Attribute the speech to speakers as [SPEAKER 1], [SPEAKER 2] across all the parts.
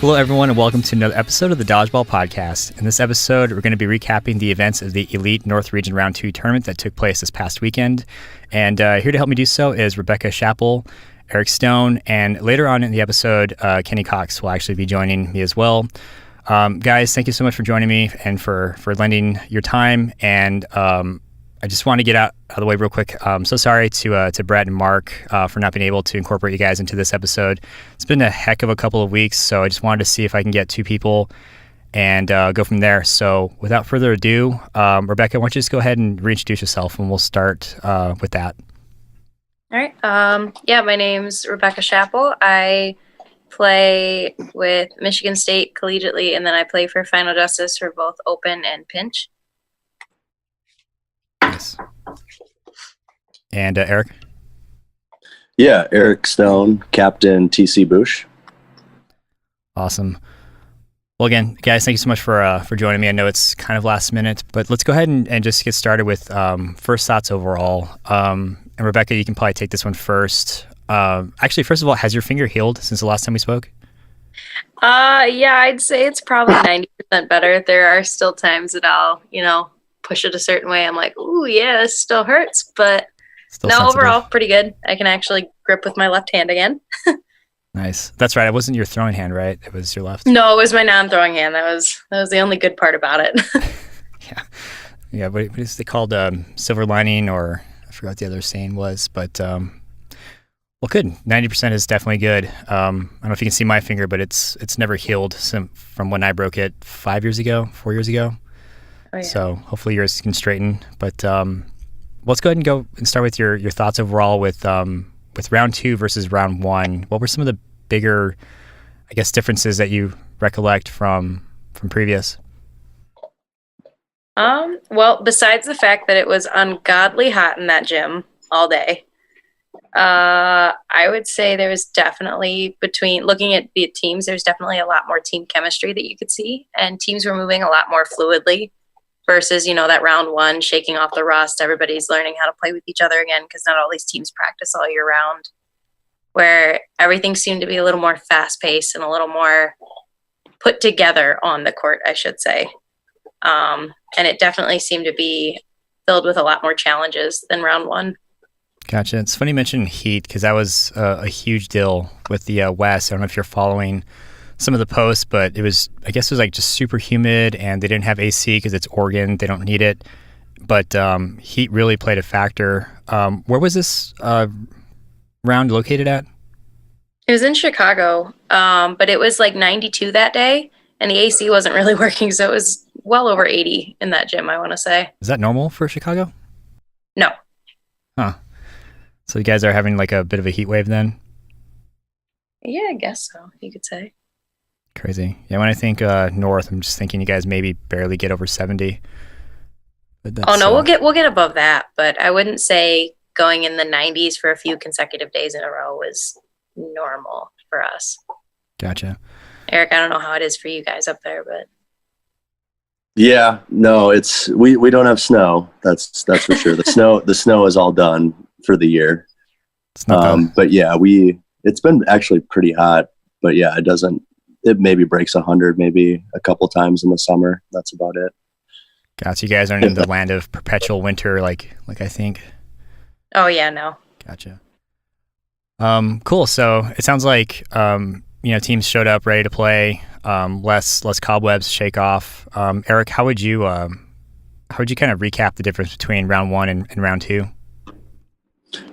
[SPEAKER 1] Hello, everyone, and welcome to another episode of the Dodgeball Podcast. In this episode, we're going to be recapping the events of the Elite North Region Round 2 tournament that took place this past weekend. And here to help me do so is Rebeccal Shappel, Eric Stone, and later on in the episode, Kenny Cox will actually be joining me as well. Guys, thank you so much for joining me and for lending your time. And I just want to get out of the way real quick. I'm so sorry to Brett and Mark for not being able to incorporate you guys into this episode. It's been a heck of a couple of weeks, so I just wanted to see if I can get two people and go from there. So without further ado, Rebecca, why don't you just go ahead and reintroduce yourself, and we'll start with that.
[SPEAKER 2] All right. My name's Rebeccal Shappel. I play with Michigan State collegiately, and then I play for Final Justice for both Open and Pinch.
[SPEAKER 1] Nice. And Eric?
[SPEAKER 3] Yeah, Eric Stone, Captain TC Boosh.
[SPEAKER 1] Awesome. Well, again, guys, thank you so much for joining me. I know it's kind of last minute, but let's go ahead and just get started with first thoughts overall. And Rebecca, you can probably take this one first. Actually, first of all, has your finger healed since the last time we spoke?
[SPEAKER 2] Yeah, I'd say it's probably 90% better. There are still times that I'll, push it a certain way. I'm like, ooh, yeah, this still hurts, but
[SPEAKER 1] Still
[SPEAKER 2] no,
[SPEAKER 1] sensitive.
[SPEAKER 2] overall, pretty good. I can actually grip with my left hand again.
[SPEAKER 1] Nice. That's right. It wasn't your throwing hand, right? It was your left.
[SPEAKER 2] No, it was my non-throwing hand. That was the only good part about it.
[SPEAKER 1] Yeah. What is it called? Silver lining, or I forgot what the other saying was, but well, good. 90% is definitely good. I don't know if you can see my finger, but it's never healed from when I broke it 4 years ago.
[SPEAKER 2] Oh, yeah.
[SPEAKER 1] So hopefully yours can straighten. But let's go ahead and go and start with your thoughts overall with round 2 versus round 1. What were some of the bigger, I guess, differences that you recollect from previous?
[SPEAKER 2] Well, besides the fact that it was ungodly hot in that gym all day, I would say there was definitely, between looking at the teams, there's definitely a lot more team chemistry that you could see, and teams were moving a lot more fluidly versus, that round 1 shaking off the rust. Everybody's learning how to play with each other again because not all these teams practice all year round, where everything seemed to be a little more fast paced and a little more put together on the court, I should say. And it definitely seemed to be filled with a lot more challenges than round 1.
[SPEAKER 1] Gotcha. It's funny you mentioned heat because that was a huge deal with the West. I don't know if you're following some of the posts, but I guess it was like just super humid, and they didn't have AC because it's Oregon. They don't need it. But heat really played a factor. Where was this round located at?
[SPEAKER 2] It was in Chicago, but it was like 92 that day, and the AC wasn't really working, so it was well over 80 in that gym, I want to say.
[SPEAKER 1] Is that normal for Chicago?
[SPEAKER 2] No.
[SPEAKER 1] Huh. So you guys are having like a bit of a heat wave then?
[SPEAKER 2] Yeah, I guess so, you could say.
[SPEAKER 1] Crazy. Yeah, when I think north, I'm just thinking you guys maybe barely get over 70. But that's,
[SPEAKER 2] oh no, we'll get above that, but I wouldn't say going in the 90s for a few consecutive days in a row was normal for us.
[SPEAKER 1] Gotcha.
[SPEAKER 2] Eric, I don't know how it is for you guys up there, but
[SPEAKER 3] Yeah, no, it's we don't have snow. That's for sure. The snow is all done for the year.
[SPEAKER 1] It's not bad.
[SPEAKER 3] But yeah, it's been actually pretty hot. But yeah, it maybe breaks 100 maybe a couple times in the summer. That's about it.
[SPEAKER 1] Gotcha. You guys aren't in the land of perpetual winter like I think.
[SPEAKER 2] oh yeah, no.
[SPEAKER 1] Gotcha. Cool. So it sounds like teams showed up ready to play. Less cobwebs shake off. Eric, how would you kind of recap the difference between round 1 and round 2?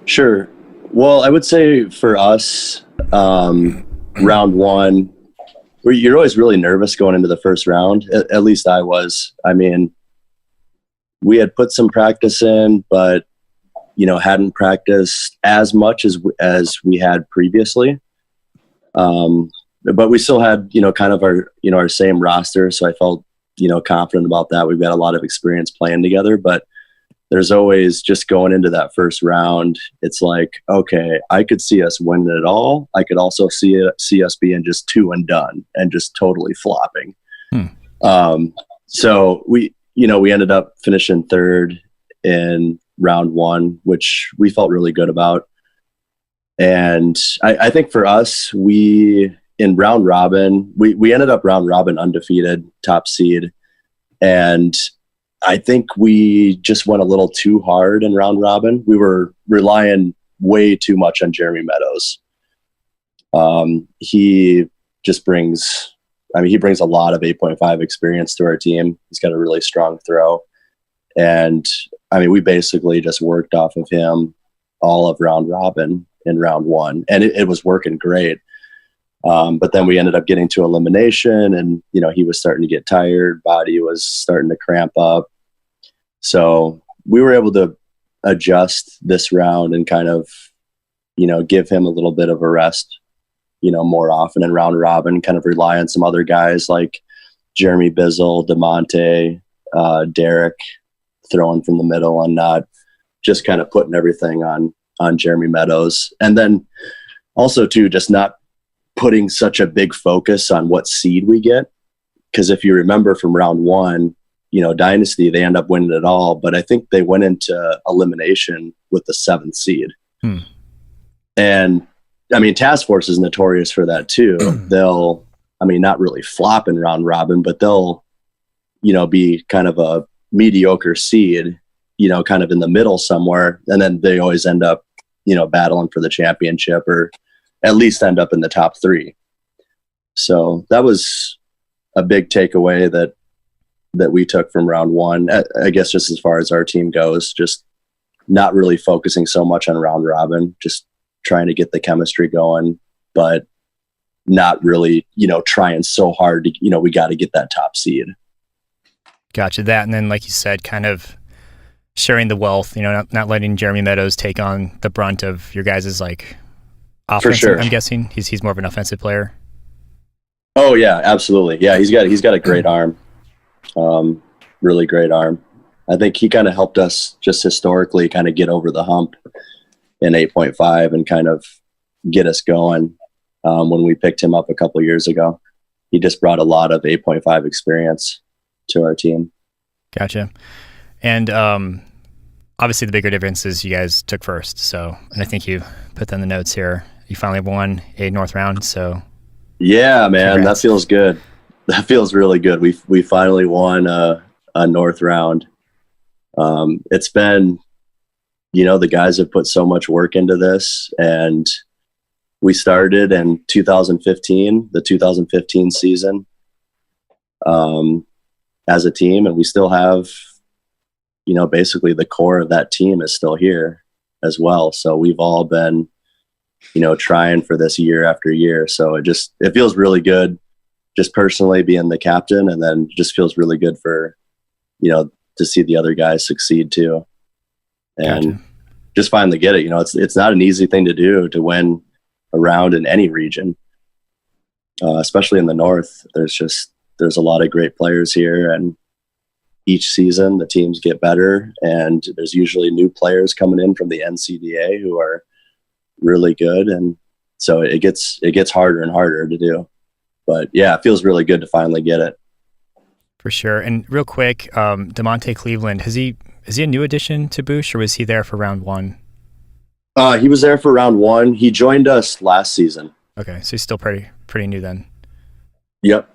[SPEAKER 3] Sure. Well, I would say for us, round 1, you're always really nervous going into the first round. At least I was. I mean, we had put some practice in, but hadn't practiced as much as we had previously. But we still had kind of our same roster, so I felt confident about that. We've got a lot of experience playing together, but there's always, just going into that first round, it's like, okay, I could see us winning it all. I could also see us being just 2 and done and just totally flopping. So we ended up finishing 3rd in round 1, which we felt really good about. And I think for us, we in round robin, we ended up round robin undefeated, top seed. And I think we just went a little too hard in round robin. We were relying way too much on Jeremy Meadows. He just brings a lot of 8.5 experience to our team. He's got a really strong throw. And I mean, we basically just worked off of him all of round robin in round one, and it was working great. But then we ended up getting to elimination, and, you know, he was starting to get tired. Body was starting to cramp up. So we were able to adjust this round and kind of, you know, give him a little bit of a rest, you know, more often in round robin, kind of rely on some other guys like Jeremy Bizzle, DeMonte, Derek throwing from the middle, and not just kind of putting everything on Jeremy Meadows. And then also too, just not putting such a big focus on what seed we get. Because if you remember from round one, you know, Dynasty, they end up winning it all, but I think they went into elimination with the 7th seed. And I mean, Task Force is notorious for that too. They'll, I mean, not really flop in round robin, but they'll, you know, be kind of a mediocre seed, you know, kind of in the middle somewhere. And then they always end up, you know, battling for the championship, or at least end up in the top 3. So that was a big takeaway that we took from round one. I guess just as far as our team goes, just not really focusing so much on round robin, just trying to get the chemistry going, but not really, you know, trying so hard to, you know, we got to get that top seed.
[SPEAKER 1] Gotcha. That. And then, like you said, kind of sharing the wealth, you know, not letting Jeremy Meadows take on the brunt of your guys' like offense.
[SPEAKER 3] For sure.
[SPEAKER 1] I'm guessing he's more of an offensive player.
[SPEAKER 3] Oh yeah, absolutely. Yeah. He's got a great arm. Really great arm. I think he kind of helped us just historically kind of get over the hump in 8.5 and kind of get us going. When we picked him up a couple of years ago, he just brought a lot of 8.5 experience to our team.
[SPEAKER 1] Gotcha. And obviously the bigger difference is you guys took first. So, and I think you put that in the notes here. You finally won a North round. So
[SPEAKER 3] yeah, man,
[SPEAKER 1] congrats.
[SPEAKER 3] That feels good. That feels really good. We finally won a North round. It's been, you know, the guys have put so much work into this, and we started in 2015, the 2015 season, as a team, and we still have, you know, basically the core of that team is still here as well. So we've all been, you know, trying for this year after year. So it feels really good, just personally being the captain, and then just feels really good for, you know, to see the other guys succeed too. And
[SPEAKER 1] Gotcha.
[SPEAKER 3] Just finally get it. You know, it's not an easy thing to do, to win a round in any region, especially in the North. There's a lot of great players here, and each season the teams get better, and there's usually new players coming in from the NCDA who are really good. And so it gets harder and harder to do, but yeah, it feels really good to finally get it.
[SPEAKER 1] For sure. And real quick, DeMonte Cleveland, is he a new addition to Boosh, or was he there for round one?
[SPEAKER 3] He was there for round one. He joined us last season.
[SPEAKER 1] Okay. So he's still pretty new then.
[SPEAKER 3] Yep.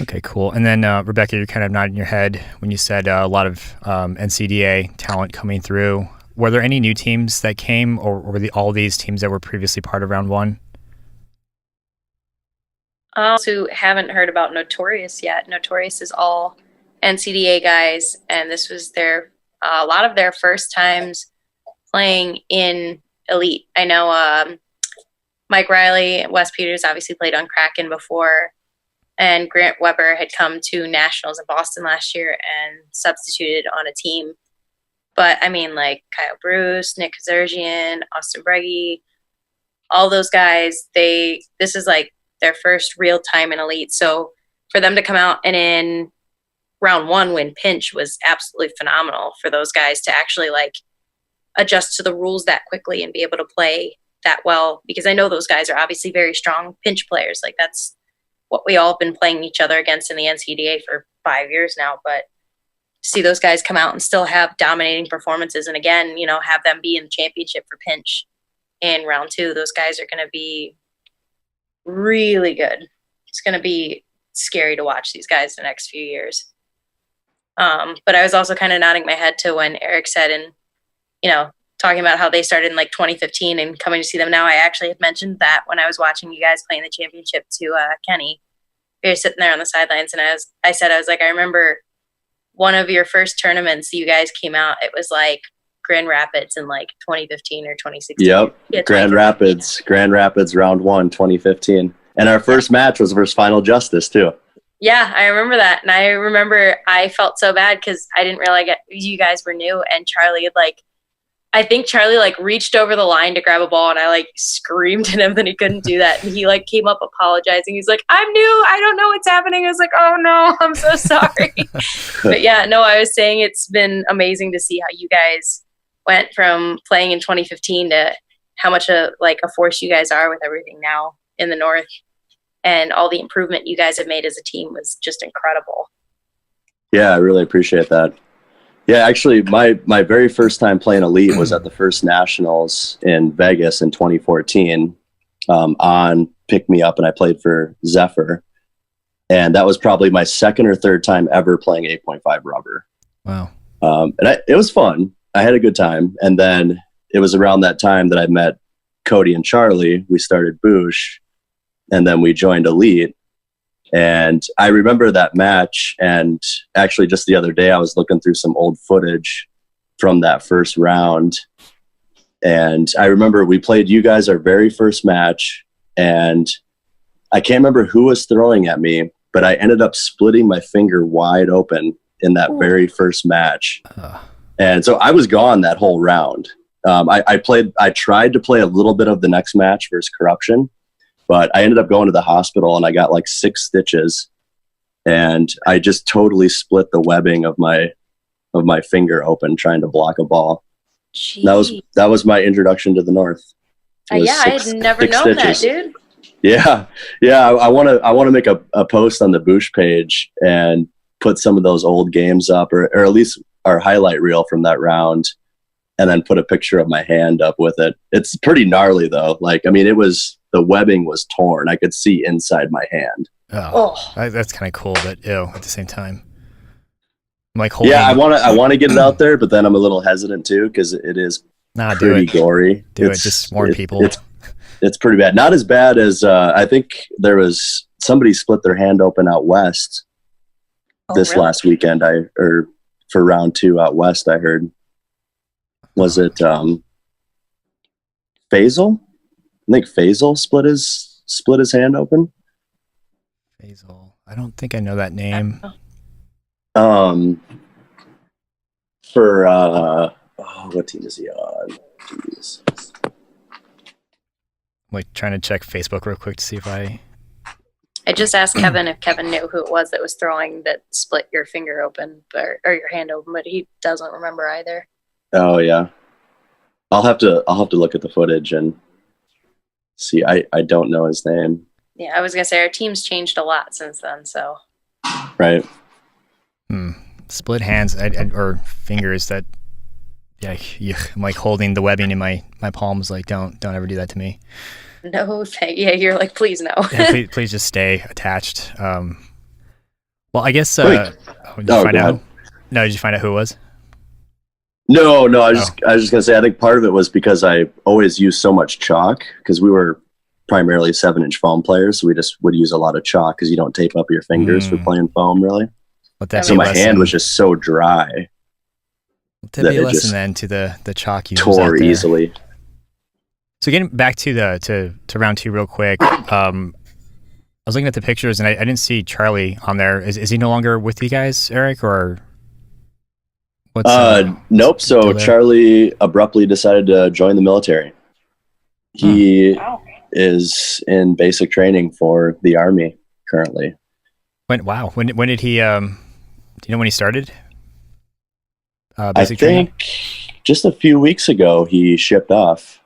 [SPEAKER 1] Okay, cool. And then Rebecca, you're kind of nodding your head when you said a lot of NCDA talent coming through. Were there any new teams that came, or were all these teams that were previously part of round one?
[SPEAKER 2] Who haven't heard about Notorious yet. Notorious is all NCDA guys, and this was a lot of their first times playing in Elite. I know Mike Riley, Wes Peters obviously played on Kraken before, and Grant Weber had come to Nationals in Boston last year and substituted on a team. But I mean, like Kyle Bruce, Nick Kazergian, Austin Breggy, all those guys, this is like their first real time in Elite. So for them to come out and in round one win pinch was absolutely phenomenal for those guys to actually like adjust to the rules that quickly and be able to play that well, because I know those guys are obviously very strong pinch players. Like that's what we all have been playing each other against in the NCDA for 5 years now. But see those guys come out and still have dominating performances, and again, you know, have them be in the championship for pinch in round two. Those guys are going to be really good. It's going to be scary to watch these guys the next few years. But I was also kind of nodding my head to when Eric said, and, talking about how they started in like 2015 and coming to see them now. I actually had mentioned that when I was watching you guys playing the championship to Kenny. We were sitting there on the sidelines, and I said, I remember one of your first tournaments you guys came out. It was like Grand Rapids in like 2015 or 2016.
[SPEAKER 3] Yep, yeah, Grand Rapids round 1, 2015. And our first match was versus Final Justice too.
[SPEAKER 2] Yeah, I remember that. And I remember I felt so bad because I didn't realize you guys were new, and Charlie had I think Charlie reached over the line to grab a ball, and I screamed at him that he couldn't do that. And he came up apologizing. He's like, "I'm new. I don't know what's happening." I was like, "Oh no, I'm so sorry." But yeah, no, I was saying it's been amazing to see how you guys went from playing in 2015 to how much a force you guys are with everything now in the North, and all the improvement you guys have made as a team was just incredible.
[SPEAKER 3] Yeah, I really appreciate that. Yeah, actually, my very first time playing Elite was at the first Nationals in Vegas in 2014 on Pick Me Up, and I played for Zephyr. And that was probably my second or third time ever playing 8.5 rubber.
[SPEAKER 1] Wow.
[SPEAKER 3] It was fun. I had a good time. And then it was around that time that I met Cody and Charlie. We started Boosh, and then we joined Elite. And I remember that match, and actually just the other day I was looking through some old footage from that first round, and I remember we played you guys our very first match, and I can't remember who was throwing at me, but I ended up splitting my finger wide open in that very first match. And so I was gone that whole round. I tried to play a little bit of the next match versus Corruption, but I ended up going to the hospital, and I got 6 stitches, and I just totally split the webbing of my finger open trying to block a ball. Jeez. That was my introduction to the North.
[SPEAKER 2] I had never known stitches. That, dude.
[SPEAKER 3] Yeah. I want to make a post on the Boosh page and put some of those old games up, or at least our highlight reel from that round, and then put a picture of my hand up with it. It's pretty gnarly though. The webbing was torn. I could see inside my hand.
[SPEAKER 1] That's kind of cool, but ew, at the same time. I'm holding.
[SPEAKER 3] Yeah, I want to get it out there, but then I'm a little hesitant too, because it is pretty gory.
[SPEAKER 1] Do it. Just warn people.
[SPEAKER 3] It's pretty bad. Not as bad as I think there was somebody split their hand open out west last weekend. Or for round 2 out west, I heard. Was it Faisal? I think Faisal split his hand open.
[SPEAKER 1] Faisal. I don't think I know that name.
[SPEAKER 3] For what team is he on? Jeez.
[SPEAKER 1] I'm trying to check Facebook real quick to see if I
[SPEAKER 2] just asked Kevin if Kevin knew who it was that was throwing that split your finger open or your hand open, but he doesn't remember either.
[SPEAKER 3] Oh yeah. I'll have to look at the footage and see. I don't know his name.
[SPEAKER 2] Yeah, I was gonna say our team's changed a lot since then. So.
[SPEAKER 3] Right.
[SPEAKER 1] Split hands or fingers. That. Yeah, I'm holding the webbing in my palms. Don't ever do that to me.
[SPEAKER 2] No, yeah, you're please no.
[SPEAKER 1] Yeah, please just stay attached. Well, I guess. Did you find out? No, did you find out who it was?
[SPEAKER 3] No. I was just gonna say, I think part of it was because I always used so much chalk, because we were primarily 7-inch foam players, so we just would use a lot of chalk because you don't tape up your fingers for playing foam, really. So my hand was just so dry.
[SPEAKER 1] That be a lesson then to the chalk users
[SPEAKER 3] tore easily.
[SPEAKER 1] So getting back to round 2 real quick, I was looking at the pictures and I didn't see Charlie on there. Is he no longer with you guys, Eric, or?
[SPEAKER 3] Nope. So Charlie abruptly decided to join the military. He is in basic training for the Army currently.
[SPEAKER 1] When did he? Do you know when he started?
[SPEAKER 3] I think just a few weeks ago he shipped off.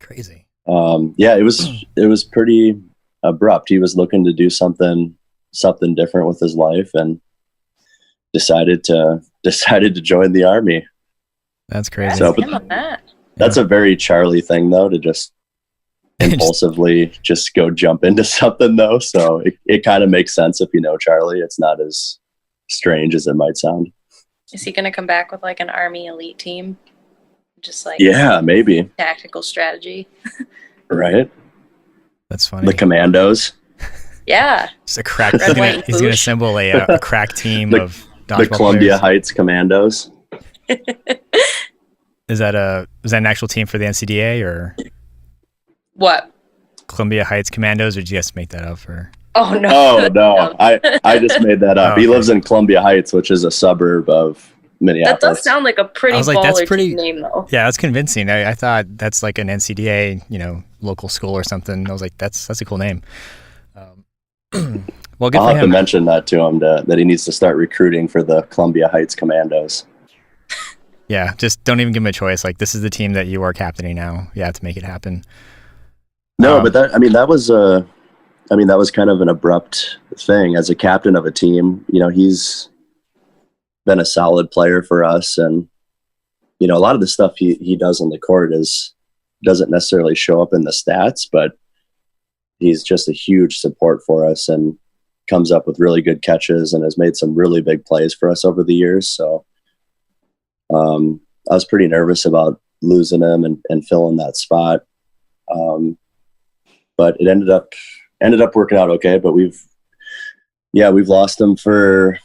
[SPEAKER 1] Crazy.
[SPEAKER 3] Yeah, it was pretty abrupt. He was looking to do something different with his life and decided to join the Army.
[SPEAKER 1] That's crazy.
[SPEAKER 3] So, that's a very Charlie thing though, to just impulsively just go jump into something though. So it kind of makes sense if you know Charlie. It's not as strange as it might sound.
[SPEAKER 2] Is he going to come back with like an Army elite team? Just like
[SPEAKER 3] yeah, maybe
[SPEAKER 2] tactical strategy.
[SPEAKER 3] Right.
[SPEAKER 1] That's funny.
[SPEAKER 3] The Commandos.
[SPEAKER 2] Yeah.
[SPEAKER 1] Just a crack. He's going to assemble a crack team of
[SPEAKER 3] the Columbia
[SPEAKER 1] players.
[SPEAKER 3] Heights Commandos.
[SPEAKER 1] Is that an actual team for the NCDA or
[SPEAKER 2] what?
[SPEAKER 1] Columbia Heights Commandos, or did you guys make that up? Or
[SPEAKER 2] Oh no!
[SPEAKER 3] Oh no! I just made that up.
[SPEAKER 1] Oh, okay.
[SPEAKER 3] He lives in Columbia Heights, which is a suburb of Minneapolis.
[SPEAKER 2] That does sound like a pretty baller name, though.
[SPEAKER 1] Yeah, that's convincing. I thought that's like an NCDA, local school or something. I was like, that's a cool name. Well, good
[SPEAKER 3] I'll
[SPEAKER 1] for
[SPEAKER 3] have
[SPEAKER 1] him.
[SPEAKER 3] to mention that to him that he needs to start recruiting for the Columbia Heights Commandos.
[SPEAKER 1] Yeah, just don't even give him a choice. Like, this is the team that you are captaining now. You have to make it happen.
[SPEAKER 3] No, but that was kind of an abrupt thing. As a captain of a team, he's been a solid player for us, and a lot of the stuff he does on the court doesn't necessarily show up in the stats, but he's just a huge support for us and comes up with really good catches and has made some really big plays for us over the years. So I was pretty nervous about losing him and filling that spot. But it ended up working out okay. But we've lost him for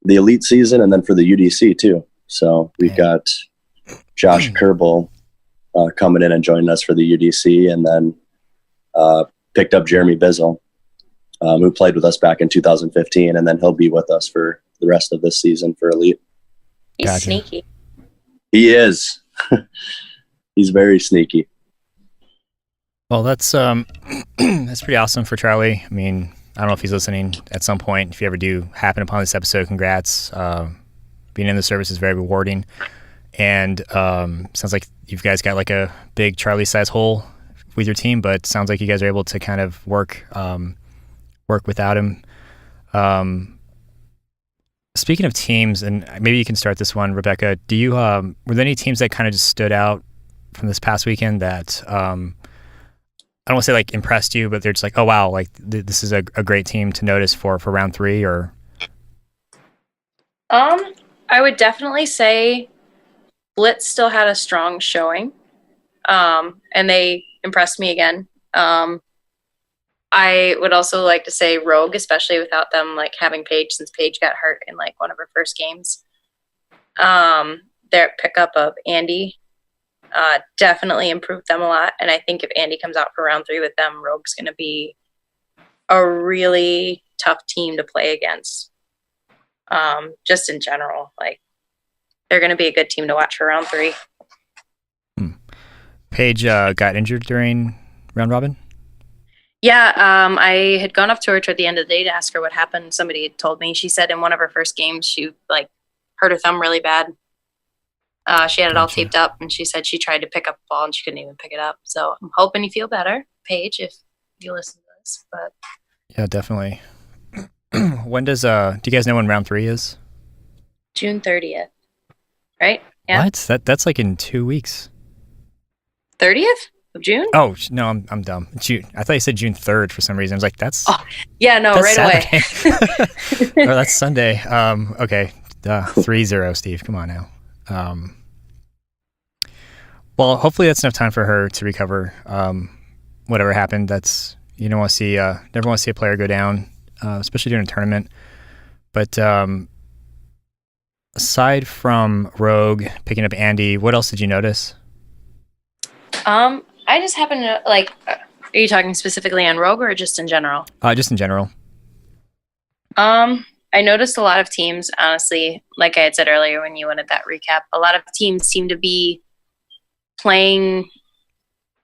[SPEAKER 3] the elite season and then for the UDC too. So we've got Josh Kerbel coming in and joining us for the UDC, and then picked up Jeremy Bizzle, who played with us back in 2015, and then he'll be with us for the rest of this season for elite.
[SPEAKER 2] He's
[SPEAKER 1] Gotcha.
[SPEAKER 2] sneaky.
[SPEAKER 3] He is. He's very sneaky.
[SPEAKER 1] Well, that's pretty awesome for Charlie. I mean, I don't know if he's listening at some point. If you ever do happen upon this episode, congrats. Being in the service is very rewarding, and sounds like you guys got like a big Charlie-sized hole with your team, but sounds like you guys are able to kind of work without him. Speaking of teams, and maybe you can start this one, Rebecca. Do you were there any teams that kind of just stood out from this past weekend that I don't want to say like impressed you, but they're just like, oh wow, like this is a great team to notice for round 3? Or
[SPEAKER 2] I would definitely say Blitz still had a strong showing, and they impressed me again. I would also like to say Rogue, especially without them like having Paige, since Paige got hurt in like one of her first games. Their pickup of Andy definitely improved them a lot, and I think if Andy comes out for round 3 with them, Rogue's going to be a really tough team to play against. Just in general, like they're going to be a good team to watch for round 3.
[SPEAKER 1] Paige got injured during round robin?
[SPEAKER 2] Yeah, I had gone up to her toward the end of the day to ask her what happened. Somebody had told me. She said in one of her first games, she like hurt her thumb really bad. She had it all taped up, and she said she tried to pick up the ball and she couldn't even pick it up. So I'm hoping you feel better, Paige, if you listen to this. But
[SPEAKER 1] yeah, definitely. When does do you guys know when round 3 is?
[SPEAKER 2] June 30th, right? Yeah.
[SPEAKER 1] What? That's like in 2 weeks.
[SPEAKER 2] 30th of June?
[SPEAKER 1] Oh no, I'm dumb. June. I thought you said June 3rd for some reason. I was like, that's
[SPEAKER 2] yeah, no,
[SPEAKER 1] that's
[SPEAKER 2] right
[SPEAKER 1] Saturday.
[SPEAKER 2] away.
[SPEAKER 1] Or that's Sunday. Okay, 3-0, Steve. Come on now. Well, hopefully that's enough time for her to recover. Whatever happened, that's you don't want to see. Never want to see a player go down, especially during a tournament. But aside from Rogue picking up Andy, what else did you notice?
[SPEAKER 2] I just happen to like. Are you talking specifically on Rogue or just in general?
[SPEAKER 1] Just in general.
[SPEAKER 2] I noticed a lot of teams, honestly, like I had said earlier when you wanted that recap, a lot of teams seem to be playing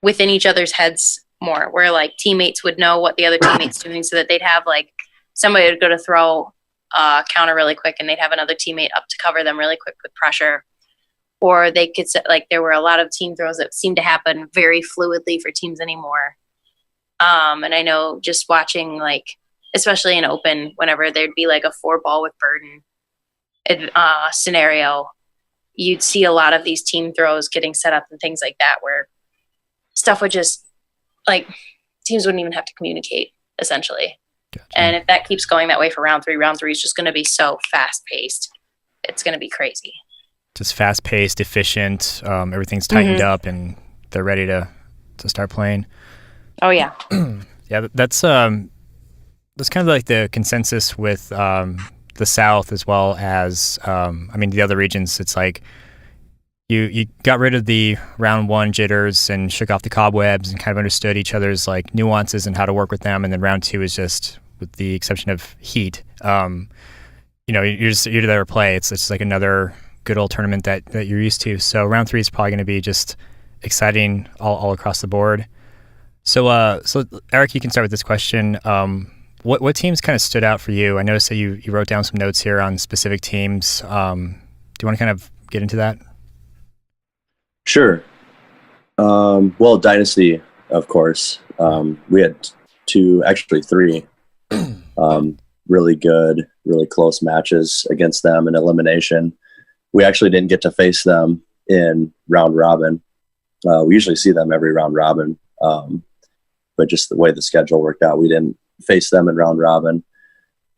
[SPEAKER 2] within each other's heads more, where like teammates would know what the other teammate's doing, so that they'd have like somebody would go to throw a counter really quick and they'd have another teammate up to cover them really quick with pressure. Or they could set, like there were a lot of team throws that seemed to happen very fluidly for teams anymore. And I know just watching like, especially in open, whenever there'd be like a 4-ball with burden scenario, you'd see a lot of these team throws getting set up and things like that, where stuff would just like teams wouldn't even have to communicate essentially.
[SPEAKER 1] Gotcha.
[SPEAKER 2] And if that keeps going that way for round three is just going to be so fast paced. It's going to be crazy.
[SPEAKER 1] Just fast paced, efficient. Everything's tightened up, and they're ready to start playing.
[SPEAKER 2] Oh yeah.
[SPEAKER 1] Yeah, that's kind of like the consensus with the South as well as the other regions. It's like you got rid of the round one jitters and shook off the cobwebs and kind of understood each other's like nuances and how to work with them. And then round two is just, with the exception of heat, you're there to play. It's just like another good old tournament that you're used to. So round three is probably going to be just exciting all across the board. So Eric, you can start with this question. What teams kind of stood out for you? I noticed that you wrote down some notes here on specific teams. Do you want to kind of get into that?
[SPEAKER 3] Sure. Well, Dynasty, of course. We had three really good, really close matches against them in elimination. We actually didn't get to face them in round robin. We usually see them every round robin, but just the way the schedule worked out, we didn't face them in round robin.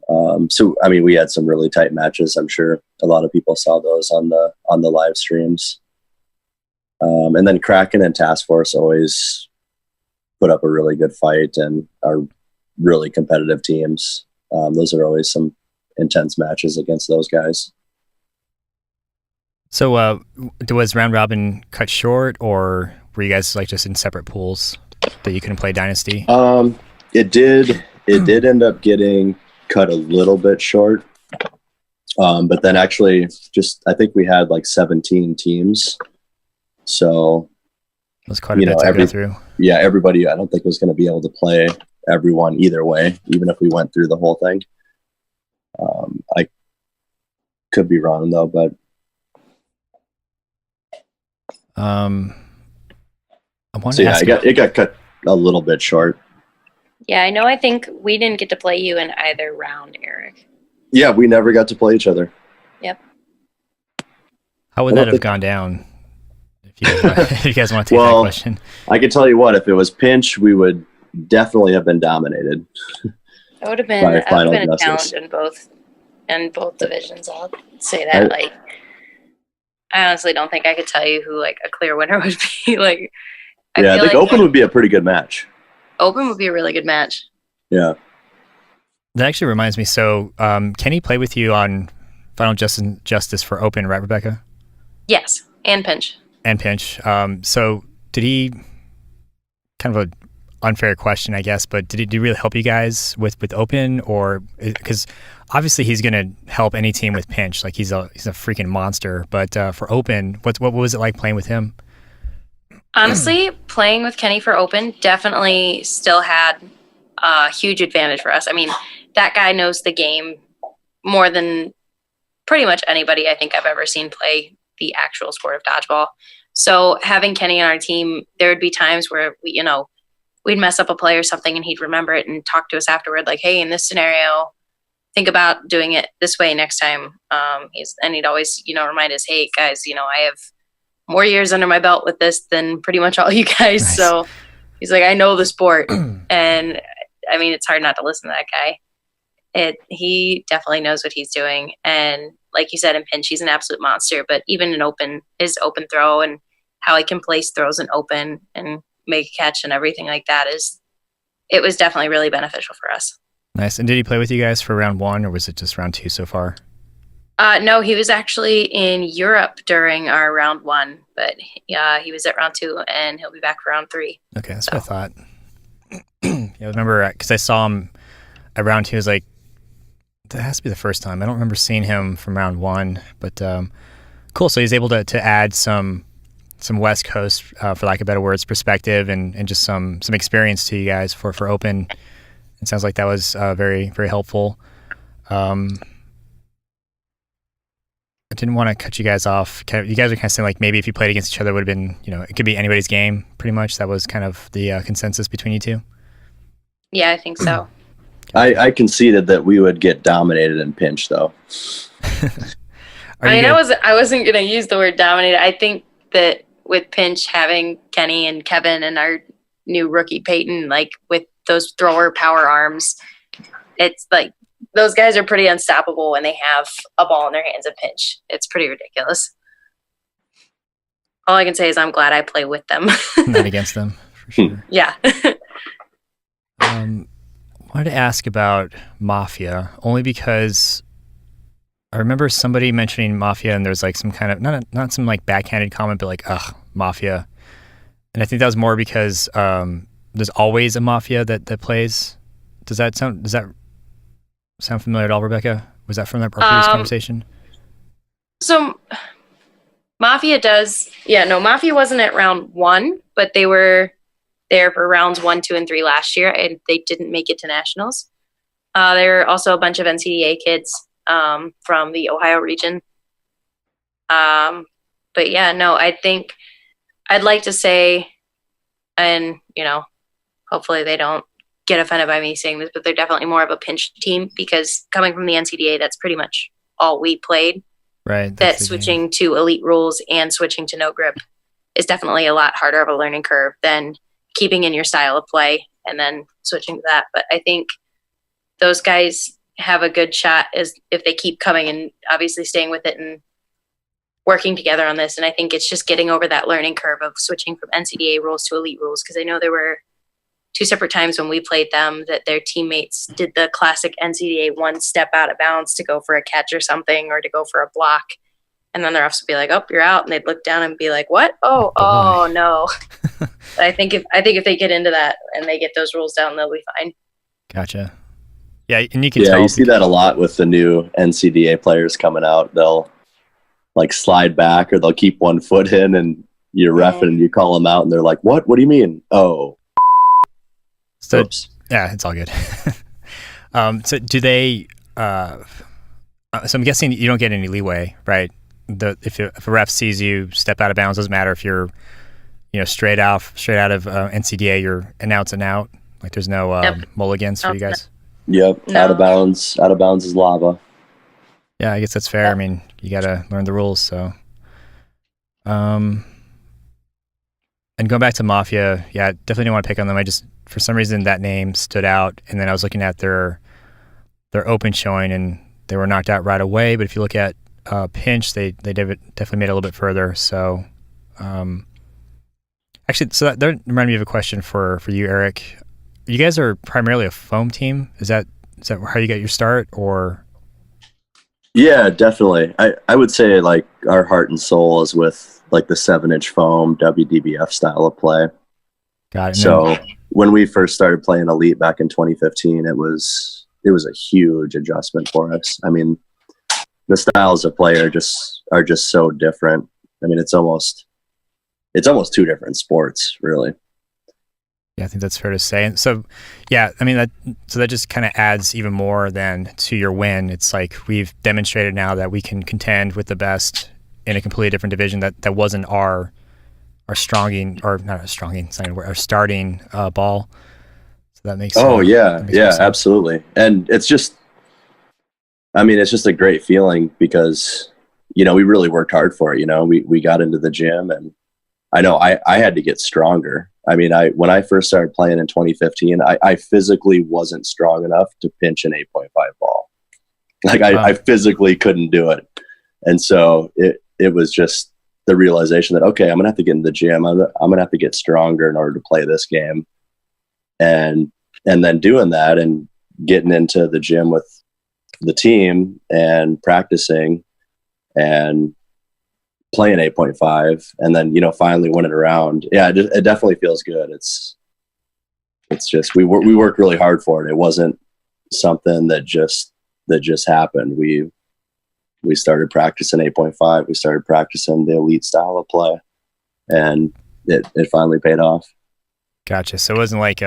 [SPEAKER 3] We had some really tight matches. I'm sure a lot of people saw those on the live streams. And then Kraken and Task Force always put up a really good fight and are really competitive teams. Those are always some intense matches against those guys.
[SPEAKER 1] So was round robin cut short, or were you guys like just in separate pools that you couldn't play Dynasty?
[SPEAKER 3] It did end up getting cut a little bit short. But then actually I think we had like 17 teams. So
[SPEAKER 1] that's quite a bit to go through.
[SPEAKER 3] Yeah, everybody I don't think was going to be able to play everyone either way, even if we went through the whole thing. I could be wrong though, but it got cut a little bit short.
[SPEAKER 2] Yeah, I know. I think we didn't get to play you in either round, Eric.
[SPEAKER 3] Yeah, we never got to play each other.
[SPEAKER 2] Yep.
[SPEAKER 1] How would that have gone down? If you guys want to take that question.
[SPEAKER 3] I can tell you what, if it was pinch, we would definitely have been dominated.
[SPEAKER 2] It would have been a challenge in both divisions. I'll say that. I honestly don't think I could tell you who like a clear winner would be. I think
[SPEAKER 3] Open would be a pretty good match.
[SPEAKER 2] Open would be a really good match.
[SPEAKER 3] Yeah.
[SPEAKER 1] That actually reminds me. So, Kenny played with you on Final Justice for Open, right, Rebecca?
[SPEAKER 2] Yes, and pinch. So did he, kind of an unfair question, I guess, but did he really help you guys with Open, or because obviously he's going to help any team with pinch, like he's a freaking monster, but for Open, what was it like playing with him? Honestly, playing with Kenny for Open definitely still had a huge advantage for us. I mean, that guy knows the game more than pretty much anybody I think I've ever seen play the actual sport of dodgeball. So having Kenny on our team, there would be times where we'd mess up a play or something and he'd remember it and talk to us afterward like, hey, in this scenario, think about doing it this way next time. And he'd always, remind us, hey guys, I have more years under my belt with this than pretty much all you guys. Nice. So he's like, I know the sport. And I mean, it's hard not to listen to that guy. He definitely knows what he's doing. And like you said, in pinch, he's an absolute monster, but even in open, his open throw and how he can place throws in open and make a catch and everything like that it was definitely really beneficial for us.
[SPEAKER 1] Nice. And did he play with you guys for round one, or was it just round two so far?
[SPEAKER 2] No, he was actually in Europe during our round one, but he was at round two and he'll be back for round three.
[SPEAKER 1] Okay. That's what I thought. I remember because I saw him at round two. I was like, that has to be the first time. I don't remember seeing him from round one, but cool. So he's able to add some West Coast, for lack of better words, perspective and just some experience to you guys for Open. It sounds like that was very, very helpful. I didn't want to cut you guys off. You guys are kind of saying like maybe if you played against each other, it would have been, it could be anybody's game pretty much. That was kind of the consensus between you two.
[SPEAKER 2] Yeah, I think so.
[SPEAKER 3] I conceded that we would get dominated in pinch, though.
[SPEAKER 2] I wasn't going to use the word dominated. I think that with pinch, having Kenny and Kevin and our new rookie Peyton, like with those thrower power arms. It's like those guys are pretty unstoppable when they have a ball in their hands at pinch. It's pretty ridiculous. All I can say is I'm glad I play with them.
[SPEAKER 1] Not against them, for sure.
[SPEAKER 2] Yeah.
[SPEAKER 1] I wanted to ask about Mafia, only because I remember somebody mentioning Mafia, and there's like some kind of, not some like backhanded comment, but like, ugh, Mafia. And I think that was more because there's always a Mafia that plays. Does that sound familiar at all, Rebecca? Was that from our previous conversation?
[SPEAKER 2] So Mafia does, Mafia wasn't at round 1, but they were there for rounds 1, 2, and 3 last year, and they didn't make it to nationals. There were also a bunch of NCDA kids from the Ohio region. But yeah, no, I think I'd like to say, and hopefully they don't get offended by me saying this, but they're definitely more of a pinch team, because coming from the NCDA, that's pretty much all we played.
[SPEAKER 1] Right.
[SPEAKER 2] That switching to elite rules and switching to no grip is definitely a lot harder of a learning curve than keeping in your style of play and then switching to that. But I think those guys have a good shot as if they keep coming and obviously staying with it and working together on this. And I think it's just getting over that learning curve of switching from NCDA rules to elite rules, because I know there were 2 separate times when we played them that their teammates did the classic NCDA 1 step out of bounds to go for a catch or something, or to go for a block. And then the refs would be like, "Oh, you're out." And they'd look down and be like, "What? Oh no." But I think if they get into that and they get those rules down, they'll be fine.
[SPEAKER 1] Gotcha. Yeah. And you can tell.
[SPEAKER 3] You see that a lot with the new NCDA players coming out. They'll like slide back, or they'll keep one foot in, and you're reffing and you call them out and they're like, "What? What do you mean?" "Oh."
[SPEAKER 1] So,
[SPEAKER 3] oops.
[SPEAKER 1] Yeah, it's all good. So do they, so I'm guessing you don't get any leeway, right? If a ref sees you step out of bounds, doesn't matter if you're, straight out of NCDA, you're an out and out. Like there's no mulligans for you guys.
[SPEAKER 3] Yep. No. Out of bounds is lava.
[SPEAKER 1] Yeah, I guess that's fair. I mean, you got to learn the rules. So, and going back to Mafia, yeah, definitely didn't want to pick on them. For some reason, that name stood out, and then I was looking at their open showing, and they were knocked out right away. But if you look at pinch, they definitely made it a little bit further. So, actually, so that reminded me of a question for you, Eric. You guys are primarily a foam team. Is that how you got your start, or?
[SPEAKER 3] Yeah, definitely. I would say like our heart and soul is with like the 7-inch foam WDBF style of play.
[SPEAKER 1] Got it.
[SPEAKER 3] So when we first started playing Elite back in 2015, it was a huge adjustment for us. I mean, the styles of play are just so different. I mean, it's almost 2 different sports, really.
[SPEAKER 1] Yeah, I think that's fair to say. And so, yeah, I mean, that just kind of adds even more than to your win. It's like we've demonstrated now that we can contend with the best in a completely different division that wasn't our starting ball. So that makes sense.
[SPEAKER 3] Oh yeah, absolutely. And it's just a great feeling because we really worked hard for it. We got into the gym, and I know I had to get stronger. I mean, when I first started playing in 2015, I physically wasn't strong enough to pinch an 8.5 ball. Like I physically couldn't do it. And so it was just the realization that, okay, I'm going to have to get in the gym. I'm going to have to get stronger in order to play this game. And then doing that and getting into the gym with the team and practicing and playing 8.5 and then, finally winning a round. Yeah, it definitely feels good. It's just, we worked really hard for it. It wasn't something that just happened. We started practicing 8.5. We started practicing the elite style of play, and it finally paid off.
[SPEAKER 1] Gotcha. So it wasn't like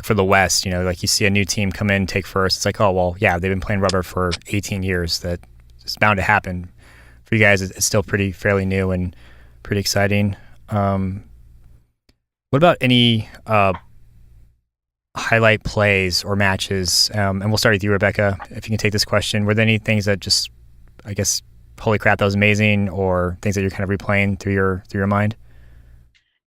[SPEAKER 1] for the West, like you see a new team come in, take first. It's like, oh, well, yeah, they've been playing rubber for 18 years. That it's bound to happen. For you guys, it's still fairly new and pretty exciting. What about any highlight plays or matches? And we'll start with you, Rebecca, if you can take this question. Were there any things that just, I guess, holy crap, that was amazing, or things that you're kind of replaying through your mind?